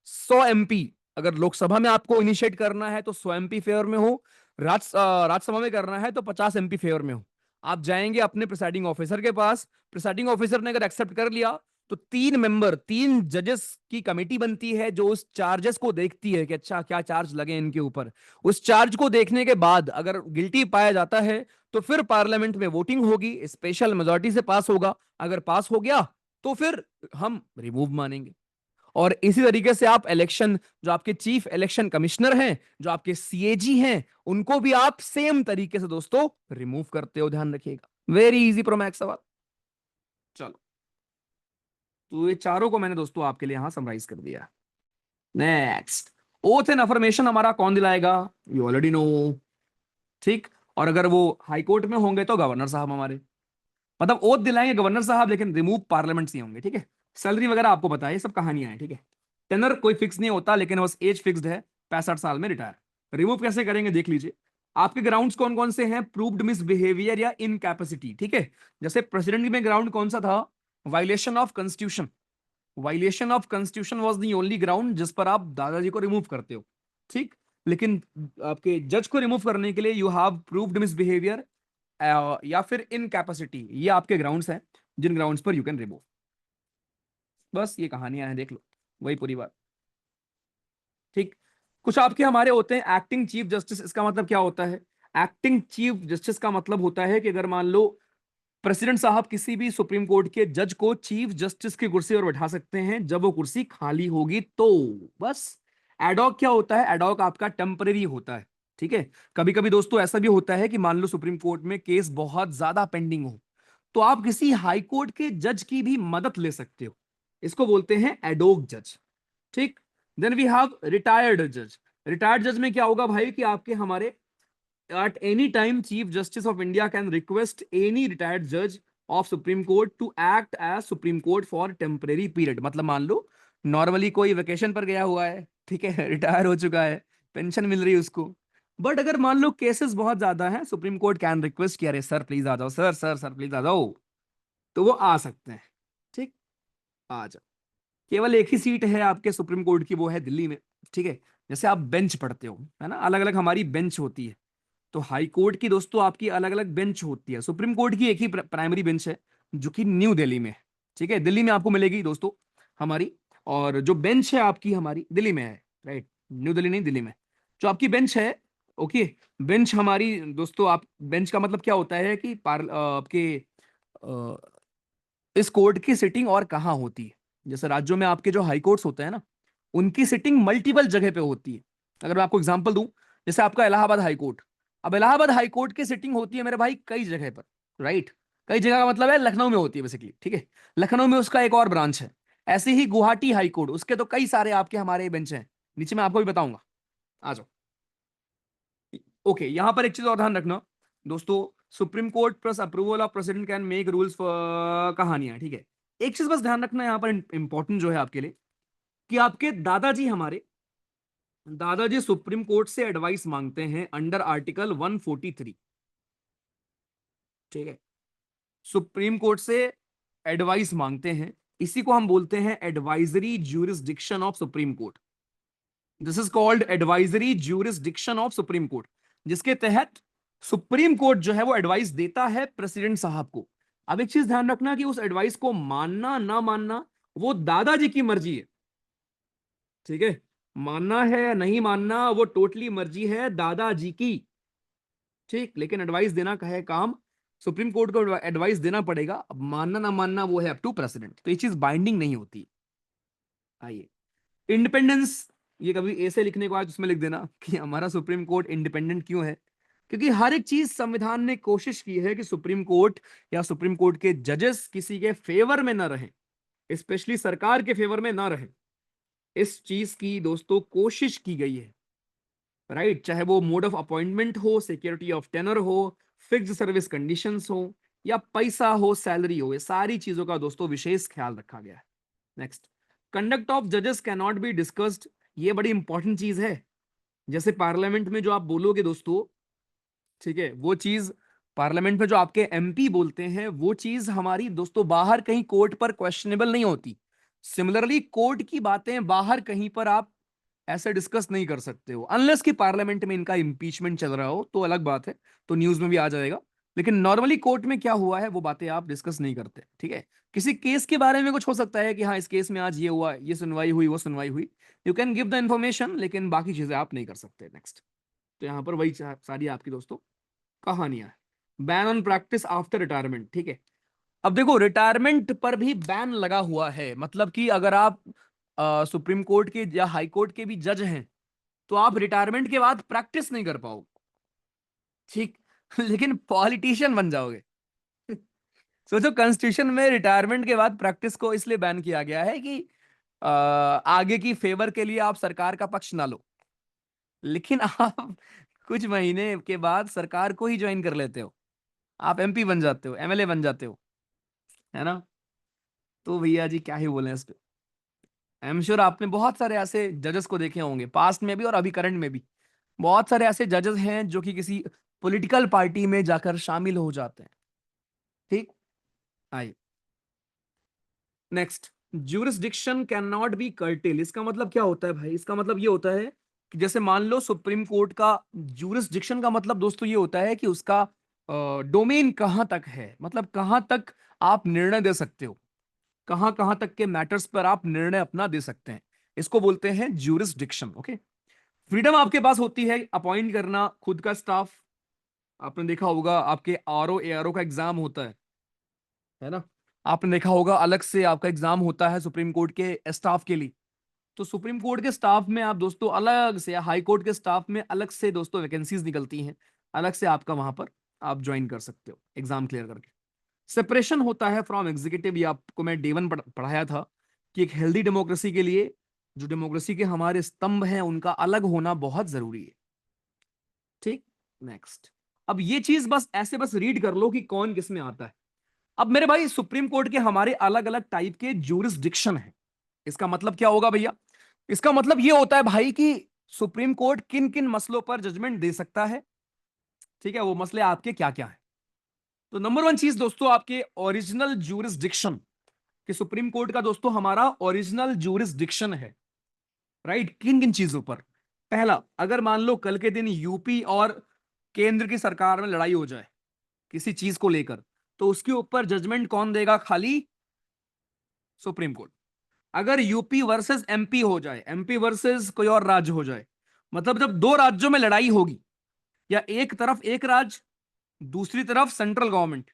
100 एमपी, अगर लोकसभा में आपको इनिशिएट करना है तो 100 एमपी फेवर में हो, राज्यसभा में करना है तो 50 एमपी फेवर में हो। आप जाएंगे अपने प्रिसाइडिंग ऑफिसर के पास, प्रिसाइडिंग ऑफिसर ने अगर एक्सेप्ट कर लिया तो 3 मेंबर, 3 जजेस की कमेटी बनती है जो उस चार्जेस को देखती है कि अच्छा क्या चार्ज लगे इनके ऊपर। उस चार्ज को देखने के बाद अगर गिल्टी पाया जाता है तो फिर पार्लियामेंट में वोटिंग होगी, स्पेशल मेजोरिटी से पास होगा, अगर पास हो गया तो फिर हम रिमूव मानेंगे। और इसी तरीके से आप इलेक्शन, जो आपके चीफ इलेक्शन कमिश्नर हैं, जो आपके सीएजी हैं, उनको भी आप सेम तरीके से दोस्तों रिमूव करते हो, ध्यान रखिएगा। वेरी इजी प्रोमैक्स सवाल। चलो, तो ये चारों को मैंने दोस्तों आपके लिए यहां समराइज कर दिया। नेक्स्ट, ओथ एंड अफर्मेशन हमारा कौन दिलाएगा? You already know. ठीक, और अगर वो हाई कोर्ट में होंगे तो गवर्नर साहब हमारे, मतलब ओथ दिलाएंगे गवर्नर साहब, लेकिन रिमूव पार्लियामेंट से होंगे, ठीक है। सैलरी वगैरह आपको पता है, ये सब कहानियां हैं, ठीक है। टेनर कोई फिक्स नहीं होता, लेकिन बस एज फिक्स्ड है, 65 साल में रिटायर। रिमूव कैसे करेंगे देख लीजिए। आपके ग्राउंड्स कौन कौन से हैं? प्रूव्ड मिसबिहेवियर या इनकैपेसिटी, ठीक है। जैसे प्रेसिडेंट में ग्राउंड कौन सा था? Violation of constitution. Violation of constitution was the only ground जिस पर आप दादाजी को रिमूव करते हो, ठीक। लेकिन आपके जज को रिमूव करने के लिए यू हैव प्रूव्ड मिसबिहेवियर या फिर इनकैपेसिटी, ये आपके ग्राउंड्स हैं जिन ग्राउंड्स पर यू कैन रिमूव। बस ये कहानियां हैं, देख लो, वही पूरी बात। ठीक, कुछ आपके हमारे होते हैं एक्टिंग चीफ जस्टिस। इसका मतलब क्या होता है? एक्टिंग चीफ जस्टिस का मतलब होता है कि अगर मान लो प्रेसिडेंट साहब किसी भी सुप्रीम कोर्ट के जज को चीफ जस्टिस की कुर्सी पर बैठा सकते हैं जब वो कुर्सी खाली होगी तो। बस। एडॉक क्या होता है? एडॉक आपका टेम्परेरी होता है, ठीक है। कभी कभी दोस्तों ऐसा भी होता है कि मान लो सुप्रीम कोर्ट में केस बहुत ज्यादा पेंडिंग हो, तो आप किसी हाई कोर्ट के जज की भी मदद ले सकते हो, इसको बोलते हैं एडोक जज। ठीक, देन वी हैव रिटायर्ड जज। रिटायर्ड जज में क्या होगा भाई कि आपके हमारे at any time chief justice of India can request any retired judge of supreme court to act as supreme court for temporary period। मतलब मान लो नॉर्मली कोई वेकेशन पर गया हुआ है, ठीक है, रिटायर हो चुका है, पेंशन मिल रही है उसको, बट अगर मान लो केसेस बहुत ज्यादा हैं, सुप्रीम कोर्ट कैन रिक्वेस्ट कि अरे सर प्लीज आ जाओ, सर सर सर प्लीज आ जाओ, तो वो आ सकते हैं। ठीक, आ जाओ। केवल एक ही सीट है आपके सुप्रीम कोर्ट की, वो है दिल्ली में, ठीक है। जैसे आप बेंच पढ़ते हो, है ना, अलग अलग हमारी बेंच होती है, तो हाई कोर्ट की दोस्तों आपकी अलग अलग बेंच होती है। सुप्रीम कोर्ट की एक ही प्राइमरी बेंच है जो कि न्यू दिल्ली में है, ठीक है, दिल्ली में आपको मिलेगी दोस्तों हमारी। और जो बेंच है आपकी हमारी दिल्ली में है, राइट, न्यू दिल्ली नहीं, दिल्ली में जो आपकी बेंच है। ओके, बेंच हमारी दोस्तों, आप बेंच का मतलब क्या होता है कि आपके इस कोर्ट की सिटिंग और कहाँ होती है। जैसे राज्यों में आपके जो हाई कोर्ट्स होते हैं ना, उनकी सिटिंग मल्टीपल जगह पे होती है। अगर मैं आपको एग्जांपल दूं, जैसे आपका इलाहाबाद हाई कोर्ट, अब इलाहाबाद हाई कोर्ट की सिटिंग होती है मेरे भाई कई जगह पर, राइट। कई जगह का मतलब है लखनऊ में होती है बेसिकली, ठीक है, लखनऊ में उसका एक और ब्रांच है। ऐसे ही गुवाहाटी हाई कोर्ट, उसके तो कई सारे आपके हमारे बेंच हैं, नीचे मैं आपको भी बताऊंगा, आ जाओ। ओके, यहां पर एक चीज और ध्यान रखना दोस्तों, supreme court plus approval of president can make rules, कहानियां, ठीक है। एक चीज बस ध्यान रखना यहां पर इंपॉर्टेंट जो है आपके लिए, कि आपके दादाजी हमारे दादाजी सुप्रीम कोर्ट से एडवाइस मांगते हैं अंडर आर्टिकल 143, ठीक है। सुप्रीम कोर्ट से एडवाइस मांगते हैं, इसी को हम बोलते हैं advisory jurisdiction of supreme court. This is called advisory jurisdiction of supreme court, जिसके तहत सुप्रीम कोर्ट जो है वो एडवाइस देता है प्रेसिडेंट साहब को। अब एक चीज ध्यान रखना कि उस एडवाइस को मानना ना मानना वो दादाजी की मर्जी है, ठीक है। मानना है या नहीं मानना वो टोटली मर्जी है दादाजी की, ठीक। लेकिन एडवाइस देना का है काम सुप्रीम कोर्ट को, एडवाइस देना पड़ेगा। अब मानना ना मानना वो है अप टू प्रेसिडेंट, तो ये चीज बाइंडिंग नहीं होती। आइए, इंडिपेंडेंस, ये कभी ऐसे लिखने को आज उसमें लिख देना कि हमारा सुप्रीम कोर्ट इंडिपेंडेंट क्यों है, क्योंकि हर एक चीज संविधान ने कोशिश की है कि सुप्रीम कोर्ट या सुप्रीम कोर्ट के जजेस किसी के फेवर में ना रहें, स्पेशली सरकार के फेवर में ना रहें। इस चीज की दोस्तों कोशिश की गई है, राइट। चाहे वो मोड ऑफ अपॉइंटमेंट हो, सिक्योरिटी ऑफ टेनर हो, फिक्स्ड सर्विस कंडीशंस हो, या पैसा हो, सैलरी हो, ये सारी चीजों का दोस्तों विशेष ख्याल रखा गया है। नेक्स्ट, कंडक्ट ऑफ जजेस कैन नॉट बी डिस्कस्ड, ये बड़ी इंपॉर्टेंट चीज है। जैसे पार्लियामेंट में जो आप बोलोगे दोस्तों, ठीक है, वो चीज पार्लियामेंट में जो आपके एमपी बोलते हैं वो चीज हमारी दोस्तों बाहर कहीं कोर्ट पर क्वेश्चनेबल नहीं होती। सिमिलरली कोर्ट की बातें बाहर कहीं पर आप ऐसे डिस्कस नहीं कर सकते हो, अनलेस कि पार्लियामेंट में इनका इम्पीचमेंट चल रहा हो, तो अलग बात है, तो न्यूज में भी आ जाएगा। लेकिन नॉर्मली कोर्ट में क्या हुआ है वो बातें आप डिस्कस नहीं करते, ठीक है। किसी केस के बारे में कुछ हो सकता है कि हाँ इस केस में आज ये हुआ, ये सुनवाई हुई, वो सुनवाई हुई, you can give the information, लेकिन बाकी चीजें आप नहीं कर सकते। नेक्स्ट, तो यहाँ पर वही सारी आपकी दोस्तों कहानियां है। Ban on practice after retirement, ठीक है। अब देखो रिटायरमेंट पर भी बैन लगा हुआ है, मतलब कि अगर आप सुप्रीम कोर्ट के या हाई कोर्ट के भी जज हैं तो आप रिटायरमेंट के बाद प्रैक्टिस नहीं कर पाओगे, ठीक। लेकिन पॉलिटिशियन बन जाओगे। सोचो, कॉन्स्टिट्यूशन में रिटायरमेंट के बाद प्रैक्टिस को इसलिए बैन किया गया है कि आगे की फेवर के लिए आप सरकार का पक्ष ना लो, लेकिन आप कुछ महीने के बाद सरकार को ही ज्वाइन कर लेते हो, आप एमपी बन जाते हो, एमएलए बन जाते हो, है ना। तो भैया जी क्या ही बोले इस पे। आई एम श्योर आपने बहुत सारे ऐसे जजेस को देखे होंगे, पास्ट में भी और अभी करंट में भी। बहुत सारे ऐसे जजेस हैं जो कि किसी पॉलिटिकल पार्टी में जाकर शामिल हो जाते हैं, ठीक। आइए, next, jurisdiction can not be cartel, इसका मतलब क्या होता है भाई, इसका मतलब ये होता है कि जैसे मान लो सुप्रीम कोर्ट का ज्यूरिसडिक्शन का मतलब दोस्तों ये होता है कि उसका डोमेन कहां तक है, मतलब कहां तक आप निर्णय दे सकते हो, कहां कहां तक के मैटर्स पर आप निर्णय अपना दे सकते हैं, इसको बोलते हैं ज्यूरिसडिक्शन। ओके, फ्रीडम आपके पास होती है अपॉइंट करना खुद का स्टाफ। आपने देखा होगा आपके आरओ एआरओ का एग्जाम होता है ना। आपने देखा होगा अलग से आपका एग्जाम होता है सुप्रीम कोर्ट के स्टाफ के लिए। तो सुप्रीम कोर्ट के स्टाफ में आप दोस्तों अलग से, या हाई कोर्ट के स्टाफ में अलग से दोस्तों वैकेंसीज निकलती हैं, अलग से आपका वहां पर आप ज्वाइन कर सकते हो एग्जाम क्लियर करके। सेपरेशन होता है फ्रॉम एग्जीक्यूटिव, ये आपको मैं डे वन पढ़ाया था कि एक हेल्दी डेमोक्रेसी के लिए जो डेमोक्रेसी के हमारे स्तंभ हैं उनका अलग होना बहुत जरूरी है, ठीक। नेक्स्ट, अब ये चीज बस ऐसे बस रीड कर लो कि कौन किस में आता है। अब मेरे भाई सुप्रीम कोर्ट के हमारे अलग अलग टाइप के ज्यूरिसडिक्शन है। इसका मतलब क्या होगा भैया, इसका मतलब ये होता है भाई कि सुप्रीम कोर्ट किन किन मसलों पर जजमेंट दे सकता है, ठीक है। वो मसले आपके क्या क्या है। तो नंबर वन चीज दोस्तों आपके ओरिजिनल ज्यूरिसडिक्शन, कि सुप्रीम कोर्ट का दोस्तों हमारा ओरिजिनल ज्यूरिसडिक्शन है, राइट। किन किन चीजों पर, पहला, अगर मान लो कल के दिन यूपी और केंद्र की सरकार में लड़ाई हो जाए किसी चीज को लेकर, तो उसके ऊपर जजमेंट कौन देगा, खाली सुप्रीम कोर्ट। अगर यूपी वर्सेस एमपी हो जाए, एमपी वर्सेस कोई और राज्य हो जाए, मतलब जब दो राज्यों में लड़ाई होगी, या एक तरफ एक राज्य, दूसरी तरफ सेंट्रल गवर्नमेंट,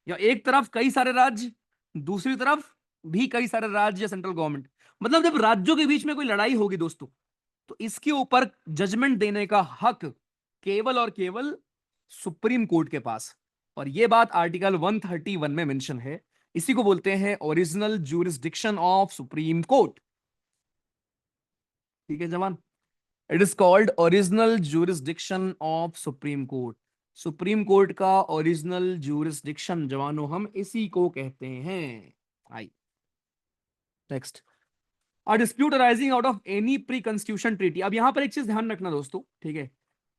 या एक तरफ कई सारे राज्य, दूसरी तरफ भी कई सारे राज्य या सेंट्रल गवर्नमेंट, मतलब जब राज्यों के बीच में कोई लड़ाई होगी दोस्तों, तो इसके ऊपर जजमेंट देने का हक केवल और केवल सुप्रीम कोर्ट के पास। और यह बात आर्टिकल 131 में मेंशन है। इसी को बोलते हैं original jurisdiction of supreme court. ठीक है जवान, it is called original jurisdiction of supreme court. Supreme court का ओरिजिनल ज्यूरिसडिक्शन जवानों हम इसी को कहते हैं। I next, a dispute arising out of any pre constitution treaty. अब यहां पर एक चीज ध्यान रखना दोस्तों, ठीक है,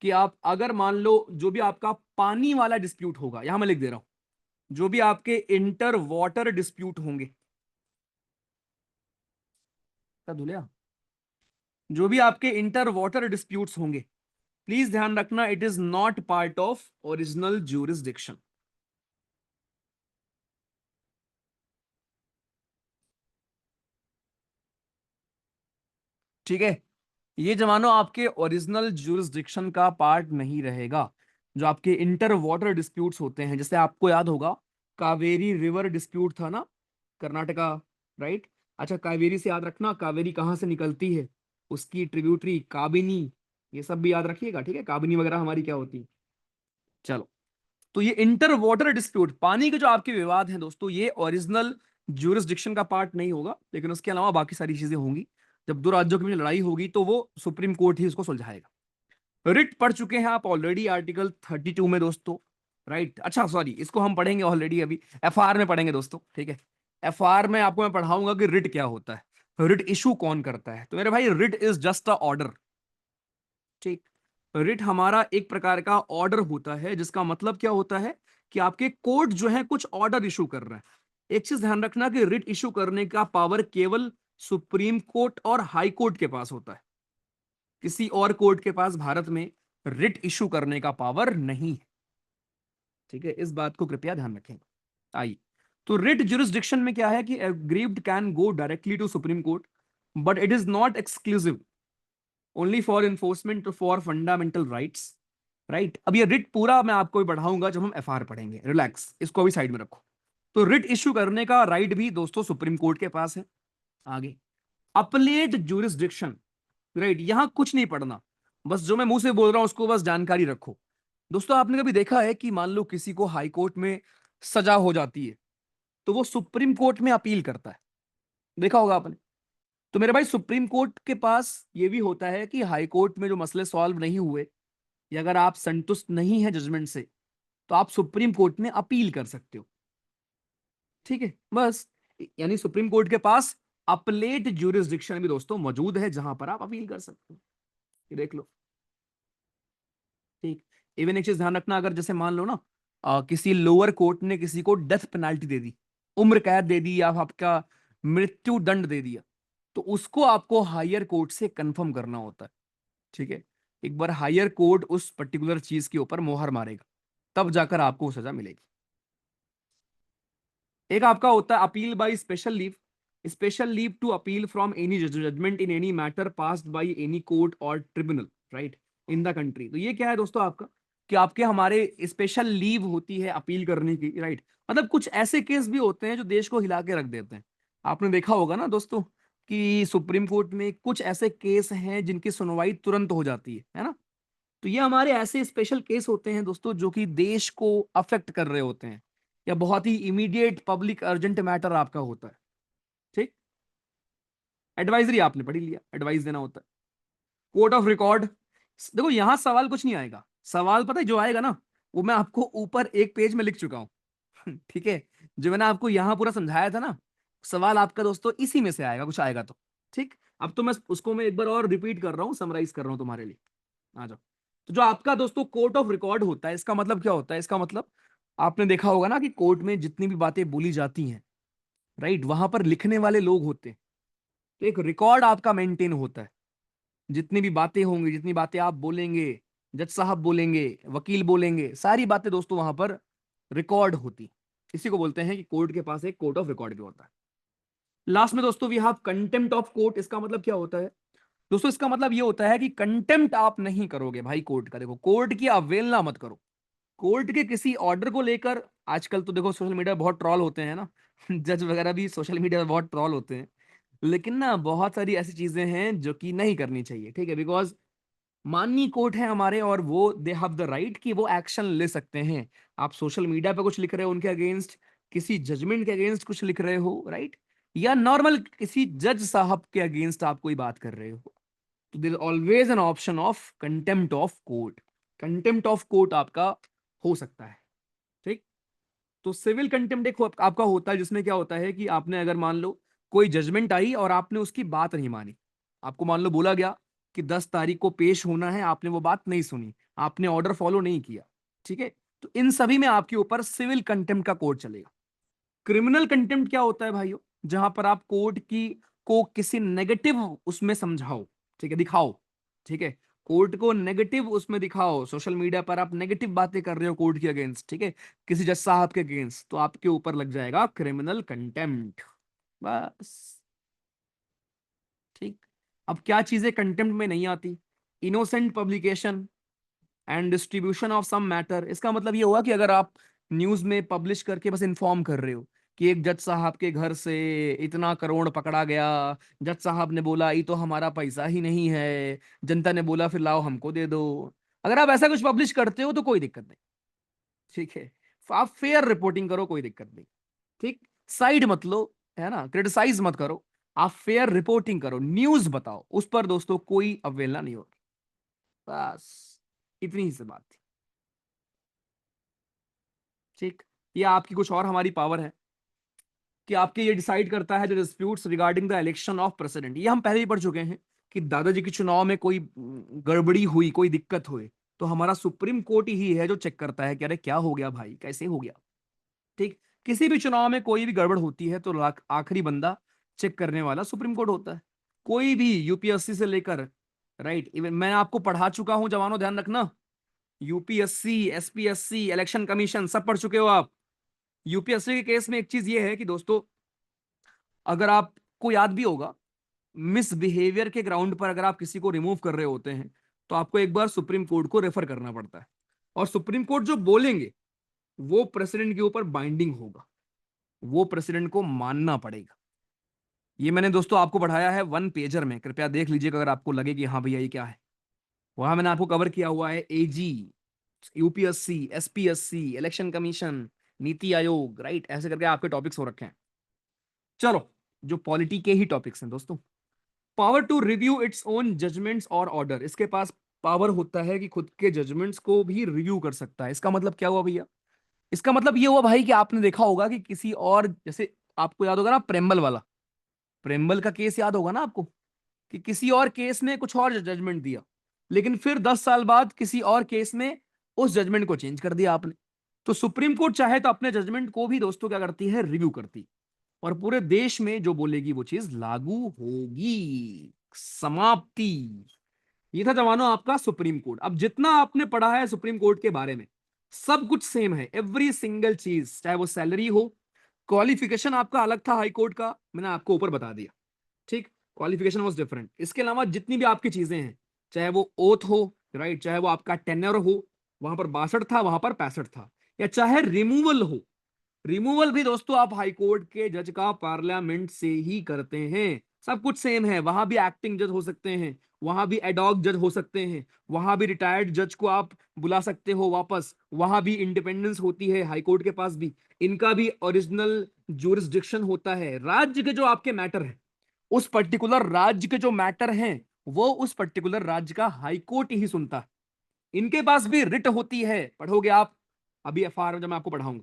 कि आप अगर मान लो जो भी आपका पानी वाला डिस्प्यूट होगा, यहां मैं लिख दे रहा हूं, जो भी आपके इंटर वाटर डिस्प्यूट होंगे, क्या धुलिया, जो भी आपके इंटर वाटर डिस्प्यूट्स होंगे, प्लीज ध्यान रखना, it is not part of original jurisdiction. ठीक है, ये जवानों आपके ओरिजिनल ज्यूरिसडिक्शन का पार्ट नहीं रहेगा। जो आपके इंटर वाटर डिस्प्यूट्स होते हैं, जैसे आपको याद होगा कावेरी रिवर डिस्प्यूट था ना, कर्नाटका, राइट। अच्छा, कावेरी से याद रखना कावेरी कहाँ से निकलती है, उसकी ट्रिब्यूटरी काबिनी, ये सब भी याद रखिएगा, ठीक है, काबिनी वगैरह हमारी क्या होती है। चलो, तो ये इंटर वाटर डिस्प्यूट, पानी के जो आपके विवाद हैं दोस्तों, ये ओरिजिनल ज्यूरिसडिक्शन का पार्ट नहीं होगा, लेकिन उसके अलावा बाकी सारी चीजें होंगी। जब दो राज्यों के बीच लड़ाई होगी तो वो सुप्रीम कोर्ट ही उसको सुलझाएगा। रिट पढ़ चुके हैं आप ऑलरेडी आर्टिकल 32 में दोस्तों, राइट। अच्छा सॉरी, इसको हम पढ़ेंगे ऑलरेडी, अभी एफआर में पढ़ेंगे दोस्तों, ठीक है। एफआर में आपको मैं पढ़ाऊंगा कि रिट क्या होता है, रिट इशू कौन करता है। तो मेरे भाई, writ is just a order, ठीक। रिट हमारा एक प्रकार का ऑर्डर होता है, जिसका मतलब क्या होता है कि आपके कोर्ट जो है कुछ ऑर्डर इशू कर रहे हैं। एक चीज ध्यान रखना कि रिट इशू करने का पावर केवल सुप्रीम कोर्ट और हाई कोर्ट के पास होता है। किसी और कोर्ट के पास भारत में रिट इशू करने का पावर नहीं है, ठीक है, इस बात को कृपया ध्यान रखें। आइए, तो रिट ज्यूरिसडिक्शन में क्या है कि aggrieved can go directly to supreme court, but it is not exclusive, only for enforcement for fundamental rights, right. अब ये रिट पूरा मैं आपको भी पढ़ाऊंगा जब हम एफआर पढ़ेंगे, रिलैक्स, इसको अभी साइड में रखो। तो रिट इशू करने का राइट भी दोस्तों सुप्रीम कोर्ट के पास है। आगे, अपलेट ज्यूरिसडिक्शन, राइट, यहां कुछ नहीं पढ़ना, बस जो मैं मुंह से बोल रहा हूं उसको बस जानकारी रखो। दोस्तों, आपने कभी देखा है कि मान लो किसी को हाई कोर्ट में सजा हो जाती है, तो वो सुप्रीम कोर्ट में अपील करता है, देखा होगा आपने। तो मेरे भाई, सुप्रीम कोर्ट के पास ये भी होता है कि हाई कोर्ट में जो मसले सॉल्व नहीं हुए, या अगर आप संतुष्ट नहीं है जजमेंट से, तो आप सुप्रीम कोर्ट में अपील कर सकते हो, ठीक है, बस। यानी सुप्रीम कोर्ट के पास अपलेट ज्यूरिसडिक्शन भी दोस्तों मौजूद है, जहां पर आप अपील कर सकते हो, ये देख लो, ठीक। इवन एक चीज ध्यान रखना, अगर जैसे मान लो ना, किसी लोअर कोर्ट ने किसी को डेथ पेनाल्टी दे दी, उम्र कैद दे दी, या आपका मृत्यु दंड दे दिया, तो उसको आपको हायर कोर्ट से कंफर्म करना होता है, ठीक है। एक बार हायर कोर्ट उस पर्टिकुलर चीज के ऊपर मोहर मारेगा, तब जाकर आपको सजा मिलेगी। एक आपका होता है appeal by special leave, special leave to appeal from any judgment in any matter passed by any court और tribunal, right, in the country. तो ये क्या है दोस्तों आपका, कि आपके हमारे स्पेशल लीव होती है अपील करने की, राइट। मतलब कुछ ऐसे केस भी होते हैं जो देश को हिला के रख देते हैं। आपने देखा होगा ना दोस्तों, कि सुप्रीम कोर्ट में कुछ ऐसे केस हैं जिनकी सुनवाई तुरंत हो जाती है ना। तो ये हमारे ऐसे स्पेशल केस होते हैं दोस्तों, जो कि देश को अफेक्ट कर रहे होते हैं, या बहुत ही इमीडिएट पब्लिक अर्जेंट मैटर आपका होता है, ठीक। एडवाइजरी आपने पढ़ी लिया, एडवाइस देना होता है। कोर्ट ऑफ रिकॉर्ड, देखो यहां सवाल कुछ नहीं आएगा, सवाल पता है जो आएगा ना, वो मैं आपको ऊपर एक पेज में लिख चुका हूं ठीक है, जो मैंने आपको यहां पूरा समझाया था ना, सवाल आपका दोस्तों इसी में से आएगा, कुछ आएगा तो, ठीक। अब तो मैं उसको मैं एक बार और रिपीट कर रहा हूं, समराइज कर रहा हूं तुम्हारे लिए। आ जाओ। तो जो आपका दोस्तों कोर्ट ऑफ रिकॉर्ड होता है, इसका मतलब क्या होता है, इसका मतलब आपने देखा होगा ना कि कोर्ट में जितनी भी बातें बोली जाती हैं, राइट, वहां पर लिखने वाले लोग होते हैं। तो एक रिकॉर्ड आपका मेंटेन होता है, जितनी भी बातें होंगी, जितनी बातें आप बोलेंगे, जज साहब बोलेंगे, वकील बोलेंगे, सारी बातें दोस्तों वहां पर रिकॉर्ड होती। इसी को बोलते हैं कि कोर्ट के पास एक कोर्ट ऑफ रिकॉर्ड भी होता है। लास्ट में दोस्तों we have contempt of court. इसका मतलब क्या होता है दोस्तों? इसका मतलब ये होता है कि कंटेम्प्ट आप नहीं करोगे भाई कोर्ट का। देखो, कोर्ट की अवहेलना मत करो। कोर्ट के किसी ऑर्डर को लेकर आजकल तो देखो सोशल मीडिया बहुत ट्रॉल होते हैं ना जज वगैरह भी सोशल मीडिया पे बहुत ट्रॉल होते हैं। लेकिन ना बहुत सारी ऐसी चीजें हैं जो कि नहीं करनी चाहिए, ठीक है? बिकॉज माननीय कोर्ट है हमारे, और वो दे हैव द राइट कि वो एक्शन ले सकते हैं। आप सोशल मीडिया पे कुछ लिख रहे हो उनके अगेंस्ट, किसी जजमेंट के अगेंस्ट कुछ लिख रहे हो, राइट? या नॉर्मल किसी जज साहब के अगेंस्ट आप कोई बात कर रहे हो, तो there always an option of contempt of court. Contempt of court आपका हो सकता है, ठीक? तो सिविल कंटेम्प्ट देखो आपका होता है, जिसमें क्या होता है कि आपने अगर मान लो कोई जजमेंट आई और आपने उसकी बात नहीं मानी। आपको मान लो बोला गया कि 10 तारीख को पेश होना है, आपने वो बात नहीं सुनी, आपने ऑर्डर फॉलो नहीं किया, ठीक है? तो इन सभी में आपके ऊपर सिविल कंटेम्प्ट का कोर्ट चलेगा। क्रिमिनल कंटेम्प्ट क्या होता है भाइयों? जहां पर आप कोर्ट की को किसी नेगेटिव उसमें समझाओ, ठीक है, दिखाओ, ठीक है? कोर्ट को नेगेटिव उसमें दिखाओ, सोशल मीडिया पर आप नेगेटिव बातें कर रहे हो कोर्ट के अगेंस्ट, ठीक है, किसी जज साहब के अगेंस्ट, तो आपके ऊपर लग जाएगा क्रिमिनल कंटेम्प्ट। बस, ठीक। अब क्या चीजें कंटेम्प्ट में नहीं आती? Innocent publication and distribution of some matter. इसका मतलब ये हुआ कि अगर आप न्यूज में पब्लिश करके बस इन्फॉर्म कर रहे हो कि एक जज साहब के घर से इतना करोड़ पकड़ा गया, जज साहब ने बोला ये तो हमारा पैसा ही नहीं है, जनता ने बोला फिर लाओ हमको दे दो। अगर आप ऐसा कुछ पब्लिश करते हो तो कोई दिक्कत नहीं, ठीक है? आप फेयर रिपोर्टिंग करो, कोई दिक्कत नहीं, ठीक? साइड मत लो, है ना? क्रिटिसाइज मत करो, आप फेयर रिपोर्टिंग करो, न्यूज बताओ, उस पर दोस्तों कोई अवहेलना नहीं होगी। बस इतनी ही सी बात थी, ठीक? ये आपकी कुछ और हमारी पावर है कि आपके ये डिसाइड करता है जो disputes regarding the election of president. ये हम पहले ही पढ़ चुके हैं कि दादाजी के चुनाव में कोई गड़बड़ी हुई, कोई दिक्कत हुई, तो हमारा सुप्रीम कोर्ट ही है जो चेक करता है कि अरे क्या हो गया भाई, कैसे हो गया, ठीक? किसी भी चुनाव में कोई भी गड़बड़ होती है तो आखिरी बंदा चेक करने वाला सुप्रीम कोर्ट होता है। कोई भी यूपीएससी से लेकर, राइट, इवन मैं आपको पढ़ा चुका हूं जवानों, ध्यान रखना। यूपीएससी, एसपीएससी, इलेक्शन कमीशन सब पढ़ चुके हो आप। यूपीएससी के केस में एक चीज ये है कि दोस्तों, अगर आपको याद भी होगा, मिसबिहेवियर के ग्राउंड पर अगर आप किसी को रिमूव कर रहे होते हैं तो आपको एक बार सुप्रीम कोर्ट को रेफर करना पड़ता है, और सुप्रीम कोर्ट जो बोलेंगे वो प्रेसिडेंट के ऊपर बाइंडिंग होगा, वो प्रेसिडेंट को मानना पड़ेगा। ये मैंने दोस्तों आपको पढ़ाया है 1 पेजर में, कृपया देख लीजिएगा अगर आपको लगे कि हाँ भैया ये क्या है। वहां मैंने आपको कवर किया हुआ है एजी, UPSC, SPSC, election commission, NITI Aayog, right, ऐसे करके आपके टॉपिक्स हो रखे हैं। चलो, जो पॉलिटी के ही टॉपिक्स हैं दोस्तों। Power to review its own judgments और ऑर्डर। इसके पास पावर होता है कि खुद के जजमेंट्स को भी रिव्यू कर सकता है। इसका मतलब क्या हुआ भैया? इसका मतलब ये हुआ भाई कि आपने देखा होगा कि किसी और, जैसे आपको याद होगा ना प्रेम्बल वाला, प्रेम्बल का केस याद होगा ना आपको, कि किसी और केस में कुछ और जजमेंट दिया, लेकिन फिर 10 साल बाद किसी और केस में उस जजमेंट को चेंज कर दिया आपने। तो सुप्रीम कोर्ट चाहे तो अपने जजमेंट को भी दोस्तों क्या करती है? रिव्यू करती, और पूरे देश में जो बोलेगी वो चीज लागू होगी। समाप्ति। ये था जवानों आपका सुप्रीम कोर्ट। अब जितना आपने पढ़ा है सुप्रीम कोर्ट के बारे में, सब कुछ सेम है, एवरी सिंगल चीज, चाहे वो सैलरी हो, क्वालिफिकेशन आपका अलग था हाई कोर्ट का, मैंने आपको ऊपर बता दिया, ठीक? Qualification was different. इसके अलावा जितनी भी आपकी चीजें हैं, चाहे वो ओथ हो, राइट, चाहे वो आपका टेन्योर हो, वहां पर 62 था, वहां पर 65 था, या चाहे रिमूवल हो, रिमूवल भी दोस्तों आप हाई कोर्ट के जज का पार्लियामेंट से ही करते हैं। सब कुछ सेम है, वहां भी एक्टिंग जज हो सकते हैं, वहां भी एडॉक जज हो सकते हैं, वहां भी रिटायर्ड जज को आप बुला सकते हो वापस, वहां भी इंडिपेंडेंस होती है हाई कोर्ट के पास भी। इनका भी ओरिजिनल जुरिस्डिक्शन होता है। राज्य के जो आपके मैटर है, उस पर्टिकुलर राज्य के जो मैटर हैं, वो उस पर्टिकुलर राज्य का हाई कोर्ट ही सुनता है। इनके पास भी रिट होती है, पढ़ोगे आप अभी एफआर में जब मैं आपको पढ़ाऊंगा,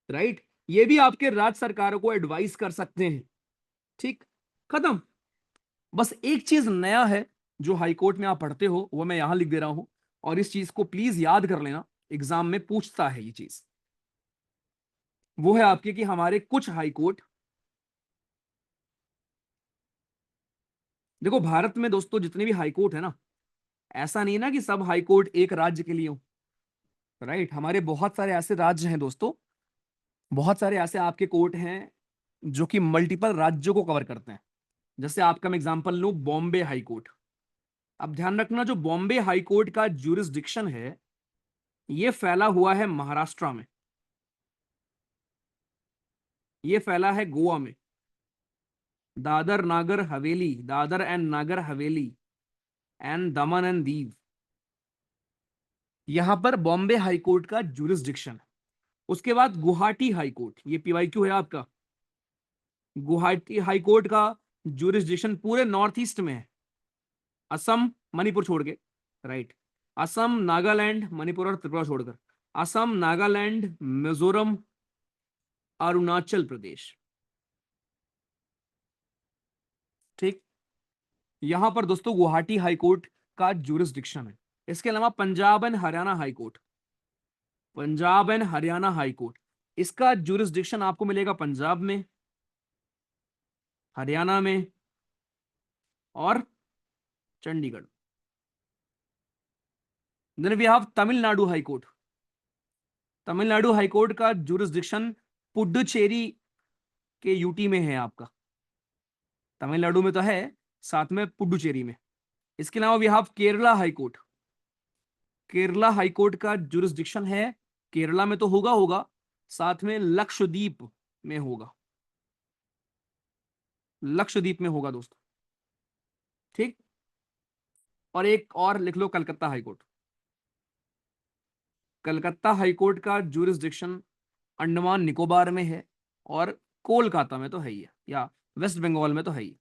राइट? ये भी आपके राज्य सरकारों को एडवाइस कर सकते हैं, ठीक? खत्म। बस एक चीज नया है जो हाई कोर्ट में आप पढ़ते हो, वो मैं यहां लिख दे रहा हूं, और इस चीज को प्लीज याद कर लेना, एग्जाम में पूछता है ये चीज। वो है आपके कि हमारे कुछ हाई कोर्ट, देखो भारत में दोस्तों जितने भी हाई कोर्ट है ना, ऐसा नहीं है ना कि सब हाई कोर्ट एक राज्य के लिए हो, राइट? हमारे बहुत सारे ऐसे राज्य हैं दोस्तों, बहुत सारे ऐसे आपके कोर्ट हैं जो कि मल्टीपल राज्यों को कवर करते हैं। जैसे आपका मैं एग्जांपल लूं, बॉम्बे हाई कोर्ट। अब ध्यान रखना, जो बॉम्बे हाई कोर्ट का ज्यूरिसडिक्शन है, ये फैला हुआ है महाराष्ट्र में, ये फैला है गोवा में, Dadar Nagar Haveli, Dadar and Nagar Haveli and Daman and Diu, यहां पर बॉम्बे हाई कोर्ट का ज्यूरिसडिक्शन है। उसके बाद गुवाहाटी हाई कोर्ट, ये पीवाईक्यू है आपका। गुवाहाटी हाई कोर्ट का ज्यूरिसडिक्शन पूरे नॉर्थ ईस्ट में है, असम मणिपुर छोड़ के, राइट। असम, नागालैंड, मणिपुर और त्रिपुरा छोड़कर, असम, नागालैंड, मिजोरम, अरुणाचल प्रदेश, ठीक। यहां पर दोस्तों गुवाहाटी हाई कोर्ट का ज्यूरिसडिक्शन है। इसके अलावा Punjab and Haryana high court, Punjab and Haryana high court, इसका ज्यूरिसडिक्शन आपको मिलेगा पंजाब में, हरियाणा में और Chandigarh. Then we have Tamil Nadu high court. Tamil Nadu high court का ज्यूरिसडिक्शन पुडुचेरी के यूटी में है आपका, तमिलनाडु में तो है, साथ में पुडुचेरी में। इसके अलावा we have Kerala high court. Kerala high court का ज्यूरिसडिक्शन है, केरला में तो होगा होगा, साथ में लक्षद्वीप में होगा, लक्षद्वीप में होगा दोस्तों, ठीक। और एक और लिख लो, Calcutta high court. Calcutta high court का ज्यूरिसडिक्शन अंडमान निकोबार में है, और कोलकाता में तो है ही है, या वेस्ट बंगाल में तो है ही।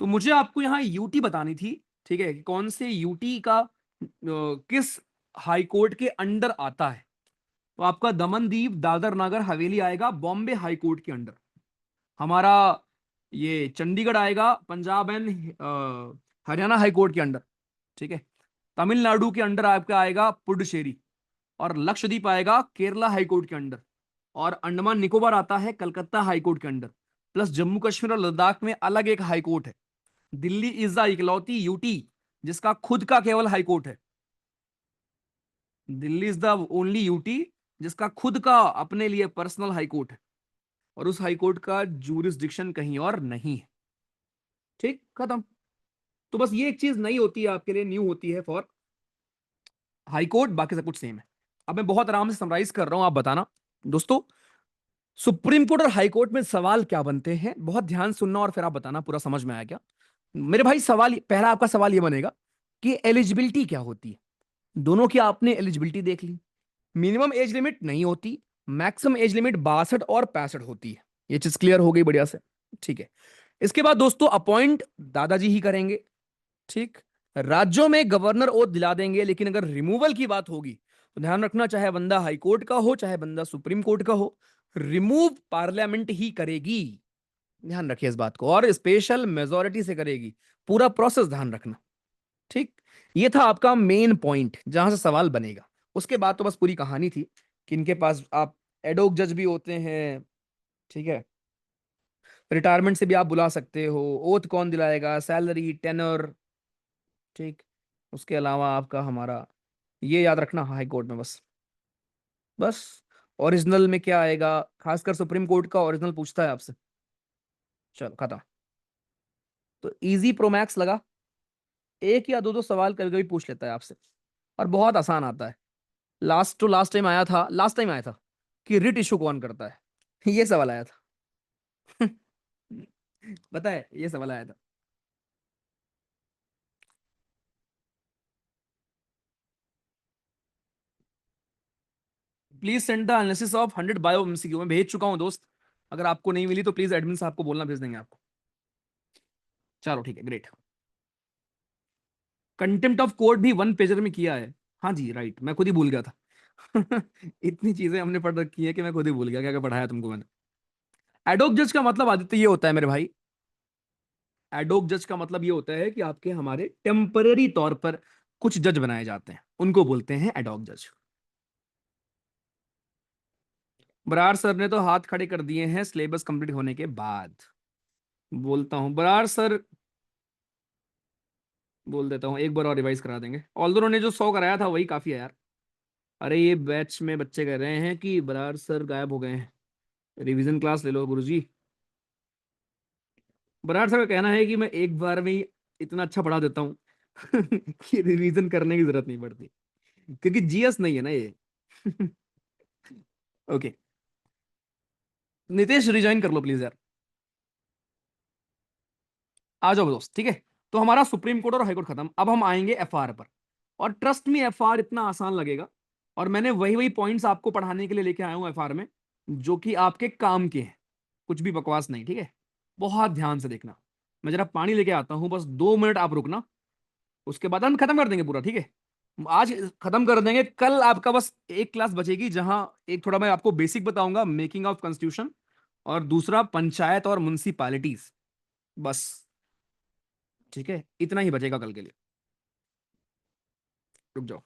तो मुझे आपको यहाँ यूटी बतानी थी, ठीक है, कि कौन से यूटी का किस हाई कोर्ट के अंडर आता है। तो आपका दमन दीव दादर नागर हवेली आएगा बॉम्बे हाई कोर्ट के अंडर। हमारा ये चंडीगढ़ आएगा Punjab and Haryana high court के अंडर, ठीक है। तमिलनाडु के अंडर आपका आएगा पुडुचेरी, और लक्षद्वीप आएगा केरला हाई कोर्ट के अंडर, और अंडमान निकोबार आता है कलकत्ता हाई कोर्ट के अंडर। प्लस जम्मू कश्मीर और लद्दाख में अलग एक हाई कोर्ट है। दिल्ली इज द इकलौती यूटी जिसका खुद का केवल हाई कोर्ट है। Delhi is the only UT जिसका खुद का अपने लिए पर्सनल हाई कोर्ट है, और उस हाई कोर्ट का ज्यूरिसडिक्शन कहीं और नहीं है, ठीक, खत्म। तो बस ये एक चीज नई होती है आपके लिए, न्यू होती है फॉर हाई कोर्ट, बाकी सब कुछ सेम है। अब मैं बहुत आराम से समराइज कर रहा हूं, आप बताना दोस्तों, सुप्रीम कोर्ट और हाई कोर्ट में सवाल क्या बनते हैं, बहुत ध्यान सुनना और फिर आप बताना पूरा समझ में आया क्या। मेरे भाई सवाल, पहला आपका सवाल ये बनेगा कि एलिजिबिलिटी क्या होती है। दोनों की आपने एलिजिबिलिटी देख ली। मिनिमम एज लिमिट नहीं होती, मैक्सिमम एज लिमिट 62 और 65 होती है। ये चीज क्लियर हो गई बढ़िया से, ठीक है। इसके बाद दोस्तों अपॉइंट दादाजी ही करेंगे, ठीक। राज्यों में गवर्नर ओथ दिला देंगे, लेकिन अगर रिमूवल की बात होगी तो ध्यान रखना, चाहे बंदा हाई कोर्ट का हो चाहे बंदा सुप्रीम कोर्ट का हो, रिमूव पार्लियामेंट ही करेगी। ध्यान रखिए इस बात को, और स्पेशल मेजोरिटी से करेगी। पूरा प्रोसेस ध्यान रखना, ठीक। ये था आपका मेन पॉइंट जहां से सवाल बनेगा। उसके बाद तो बस पूरी कहानी थी कि इनके पास आप एडोक जज भी होते हैं, ठीक है। रिटायरमेंट से भी आप बुला सकते हो, ओथ कौन दिलाएगा, सैलरी, टेनर, ठीक। उसके अलावा आपका हमारा ये याद रखना हाई कोर्ट में बस, बस। ओरिजिनल में क्या आएगा, खासकर सुप्रीम कोर्ट का ओरिजिनल पूछता है आपसे। चलो खत्म। तो इजी प्रोमैक्स लगा, एक या दो दो सवाल कभी कभी पूछ लेता है आपसे, और बहुत आसान आता है। लास्ट टाइम आया था, लास्ट टाइम आया था कि रिट इशू कौन करता है। ये सवाल आया था। पता है, ये सवाल आया था। Please send the analysis of 100 bio MCQ, मैं भेज चुका हूं दोस्त। अगर आपको नहीं मिली तो प्लीज एडमिन साहब को बोलना, भेज देंगे आपको। चलो ठीक है, ग्रेट। कंटेम्प्ट ऑफ कोर्ट भी वन पेजर में किया है। हाँ जी राइट, मैं खुद ही भूल गया था। इतनी चीजें हमने पढ़ रखी है कि मैं खुद ही भूल गया क्या क्या पढ़ाया तुमको मैंने। एडोक जज का मतलब आदित्य ये होता है मेरे भाई, एडोक जज का मतलब ये होता है कि आपके हमारे टेम्पररी तौर पर कुछ जज बनाए जाते हैं, उनको बोलते हैं एडोक जज। बरार सर ने तो हाथ खड़े कर दिए हैं सिलेबस कंप्लीट होने के बाद। बोलता हूं बरार सर, बोल देता हूँ एक बार और रिवाइज करा देंगे। ऑल्दो ने जो 100 कराया था वही काफी है यार। अरे ये बैच में बच्चे कह रहे हैं कि बरार सर गायब हो गए हैं। रिवीजन क्लास ले लो गुरुजी। बराड़ सर का कहना है कि मैं एक बार में ही इतना अच्छा पढ़ा देता हूँ कि रिवीजन करने की जरूरत नहीं पड़ती, क्योंकि जीएस नहीं है ना ये। ओके, नितेश रिजाइन कर लो प्लीज यार। आ जाओ दोस्त, ठीक है। तो हमारा सुप्रीम कोर्ट और हाई कोर्ट खत्म, अब हम आएंगे एफआर पर। और ट्रस्ट में एफआर इतना आसान लगेगा, और मैंने वही वही पॉइंट्स आपको पढ़ाने के लिए लेके आया हूं एफआर में, जो कि आपके काम के हैं। कुछ भी बकवास नहीं, ठीक है। बहुत ध्यान से देखना। मैं जरा पानी लेके आता हूं, बस 2 मिनट आप रुकना। उसके बाद हम खत्म कर देंगे पूरा, ठीक है। आज खत्म कर देंगे, कल आपका बस एक क्लास बचेगी, जहां एक थोड़ा मैं आपको बेसिक बताऊंगा, मेकिंग ऑफ कॉन्स्टिट्यूशन, और दूसरा पंचायत और म्युनिसिपैलिटीज। बस, ठीक है, इतना ही बचेगा कल के लिए। रुक जाओ।